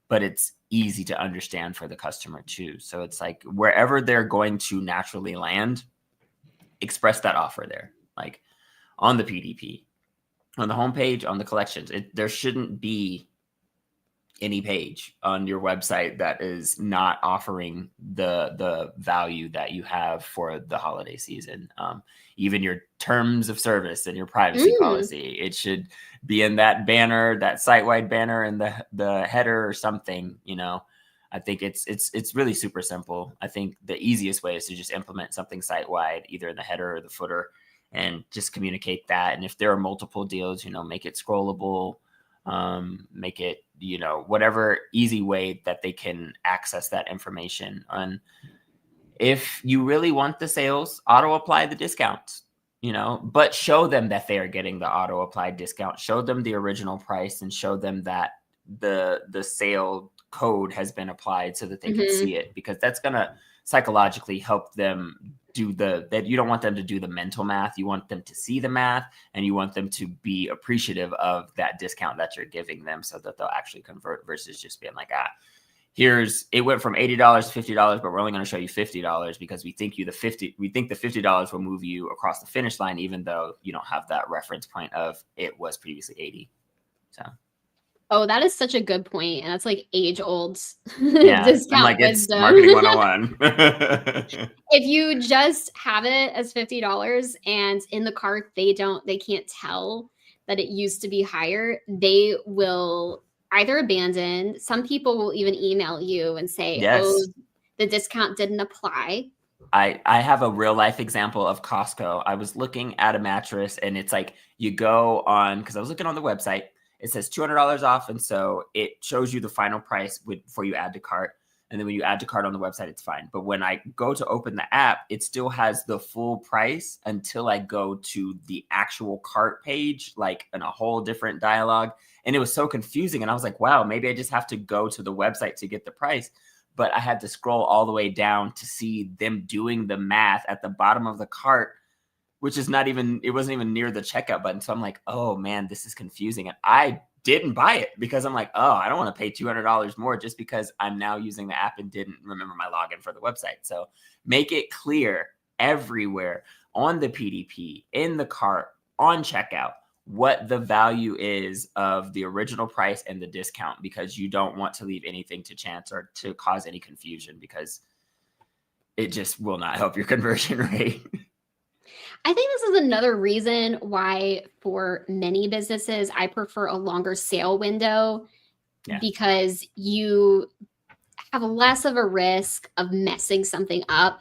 but it's easy to understand for the customer too. So it's like wherever they're going to naturally land, express that offer there, like on the PDP, on the homepage, on the collections. There shouldn't be any page on your website that is not offering the value that you have for the holiday season. Even your terms of service and your privacy policy, it should be in that banner, that site-wide banner, and the header or something. I think it's really super simple. I think the easiest way is to just implement something site-wide, either in the header or the footer, and just communicate that. And if there are multiple deals, make it scrollable, make it, whatever easy way that they can access that information. And if you really want the sales, auto apply the discounts, but show them that they are getting the auto applied discount, show them the original price, and show them that the sale code has been applied so that they can see it, because that's going to psychologically help them that you don't want them to do the mental math. You want them to see the math, and you want them to be appreciative of that discount that you're giving them so that they'll actually convert, versus just being like, it went from $80 to $50, but we're only going to show you $50 because we think the $50 will move you across the finish line, even though you don't have that reference point of it was previously 80. So. Oh, that is such a good point. And that's like age-old discount I'm like, wisdom. It's marketing 101. If you just have it as $50 and in the cart, they can't tell that it used to be higher, they will either abandon. Some people will even email you and say, oh, the discount didn't apply. I have a real life example of Costco. I was looking at a mattress, and it's like, you go on, because I was looking on the website, it says $200 off. And so it shows you the final price before you add to cart. And then when you add to cart on the website, it's fine. But when I go to open the app, it still has the full price until I go to the actual cart page, like in a whole different dialogue. And it was so confusing. And I was like, wow, maybe I just have to go to the website to get the price. But I had to scroll all the way down to see them doing the math at the bottom of the cart, which is it wasn't even near the checkout button. So I'm like, oh man, this is confusing. And I didn't buy it because I'm like, oh, I don't want to pay $200 more just because I'm now using the app and didn't remember my login for the website. So make it clear everywhere on the PDP, in the cart, on checkout, what the value is of the original price and the discount, because you don't want to leave anything to chance or to cause any confusion, because it just will not help your conversion rate. I think this is another reason why for many businesses, I prefer a longer sale window, because you have less of a risk of messing something up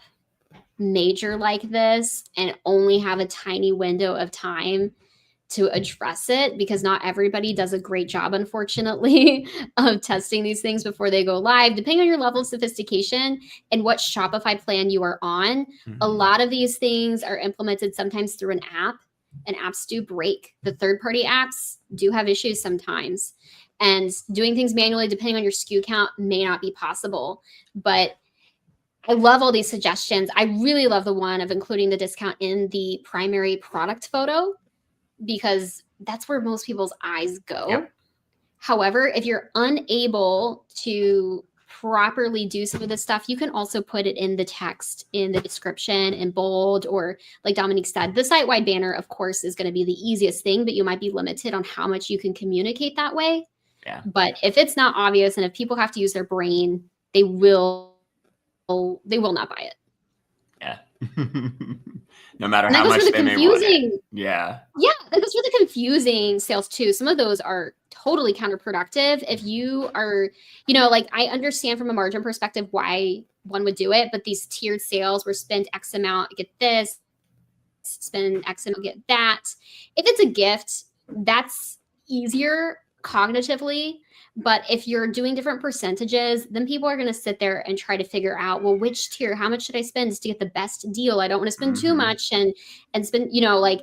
major like this and only have a tiny window of time to address it, because not everybody does a great job, unfortunately, of testing these things before they go live. Depending on your level of sophistication and what Shopify plan you are on, a lot of these things are implemented sometimes through an app, and apps do break. The third-party apps do have issues sometimes, and doing things manually, depending on your SKU count, may not be possible. But I love all these suggestions. I really love the one of including the discount in the primary product photo, because that's where most people's eyes go. Yep. However, if you're unable to properly do some of this stuff, you can also put it in the text, in the description, in bold, or like Dominique said, the site-wide banner, of course, is going to be the easiest thing, but you might be limited on how much you can communicate that way. Yeah. But if it's not obvious, and if people have to use their brain, they will not buy it. Yeah. No matter how much they may want it. Yeah. Yeah, that goes for the confusing sales too. Some of those are totally counterproductive. If you are, like, I understand from a margin perspective why one would do it, but these tiered sales where spend X amount, get this, spend X amount, get that. If it's a gift, that's easier cognitively. But if you're doing different percentages, then people are going to sit there and try to figure out, well, which tier, how much should I spend to get the best deal? I don't want to spend too much and spend, like,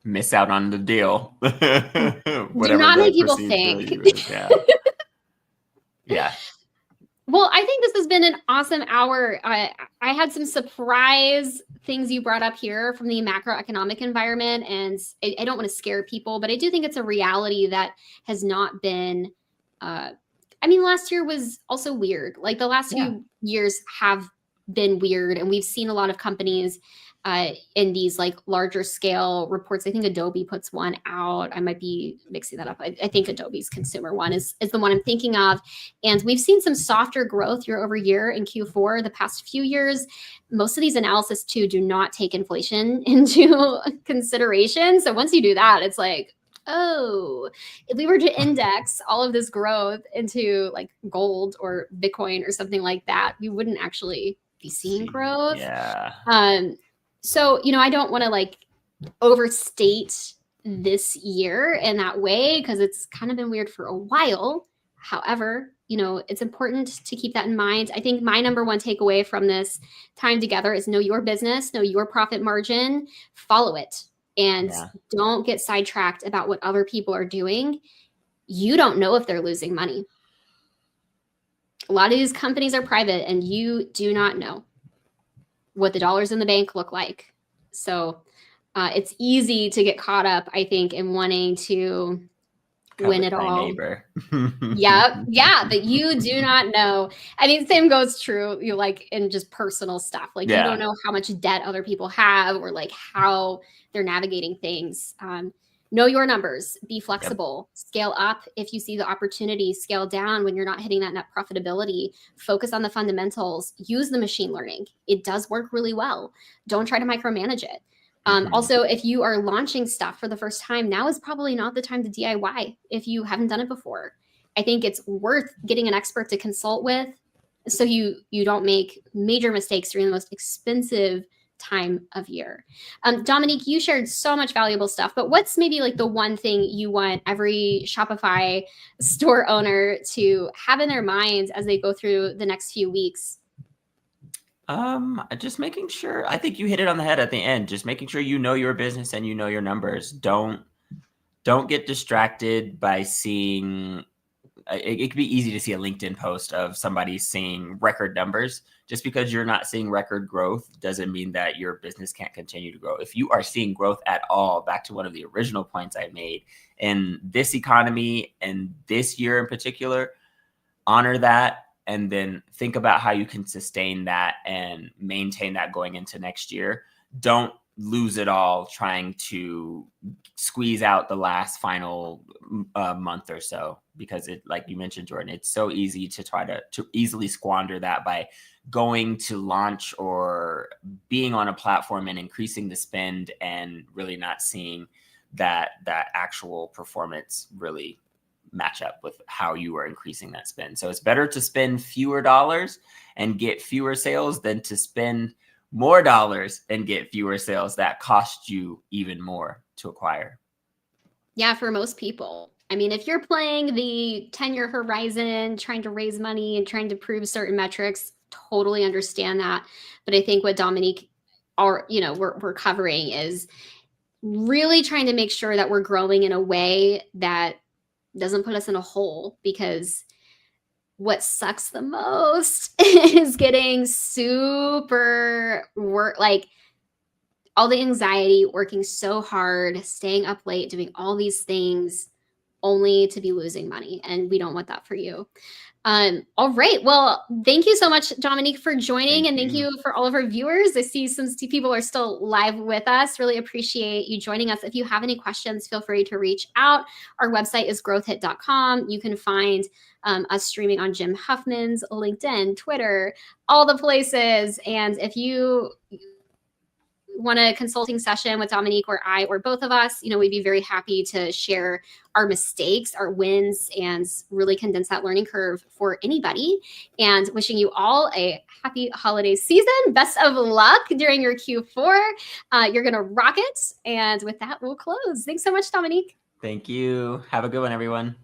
miss out on the deal. Do not make people think. Yeah. Yeah. Well, I think this has been an awesome hour. I had some surprise things you brought up here from the macroeconomic environment, and I don't want to scare people, but I do think it's a reality that has not been. Last year was also weird. Like, the last few years have been weird, and we've seen a lot of companies in these like larger scale reports. I think Adobe puts one out. I might be mixing that up. I think Adobe's consumer one is the one I'm thinking of. And we've seen some softer growth year over year in Q4 the past few years. Most of these analysis too do not take inflation into consideration. So once you do that, it's like, oh, if we were to index all of this growth into like gold or Bitcoin or something like that, we wouldn't actually be seeing growth. Yeah. So, I don't want to like overstate this year in that way, because it's kind of been weird for a while. However, it's important to keep that in mind. I think my number one takeaway from this time together is know your business, know your profit margin, follow it, and don't get sidetracked about what other people are doing. You don't know if they're losing money. A lot of these companies are private, and you do not know what the dollars in the bank look like. So it's easy to get caught up, I think, in wanting to win it all. Neighbor. Yeah, but you do not know. Same goes true, like in just personal stuff. Like, you don't know how much debt other people have, or like how they're navigating things. Know your numbers, be flexible, scale up if you see the opportunity, scale down when you're not hitting that net profitability, focus on the fundamentals, use the machine learning. It does work really well. Don't try to micromanage it. Also, if you are launching stuff for the first time, now is probably not the time to DIY if you haven't done it before. I think it's worth getting an expert to consult with, so you don't make major mistakes during the most expensive time of year. Dominique, you shared so much valuable stuff, but what's maybe like the one thing you want every Shopify store owner to have in their minds as they go through the next few weeks? Just making sure, I think you hit it on the head at the end, just making sure you know your business and you know your numbers. Don't get distracted by seeing, it could be easy to see a LinkedIn post of somebody seeing record numbers. Just because you're not seeing record growth doesn't mean that your business can't continue to grow. If you are seeing growth at all, back to one of the original points I made, in this economy and this year in particular, honor that. And then think about how you can sustain that and maintain that going into next year. Don't lose it all trying to squeeze out the last final month or so, because it, like you mentioned, Jordan, it's so easy to try to easily squander that by going to launch or being on a platform and increasing the spend and really not seeing that actual performance really match up with how you are increasing that spend. So it's better to spend fewer dollars and get fewer sales than to spend more dollars and get fewer sales that cost you even more to acquire. Yeah, for most people. I mean, if you're playing the 10-year horizon, trying to raise money and trying to prove certain metrics, totally understand that. But I think what Dominique we're covering is really trying to make sure that we're growing in a way that doesn't put us in a hole, because what sucks the most is getting super work, like all the anxiety, working so hard, staying up late, doing all these things only to be losing money. And we don't want that for you. All right. Well, thank you so much, Dominique, for joining. And thank you for all of our viewers. I see some people are still live with us. Really appreciate you joining us. If you have any questions, feel free to reach out. Our website is growthhit.com. You can find us streaming on Jim Huffman's LinkedIn, Twitter, all the places. And if you want a consulting session with Dominique or I or both of us, we'd be very happy to share our mistakes, our wins, and really condense that learning curve for anybody. And wishing you all a happy holiday season. Best of luck during your Q4. You're going to rock it. And with that, we'll close. Thanks so much, Dominique. Thank you. Have a good one, everyone.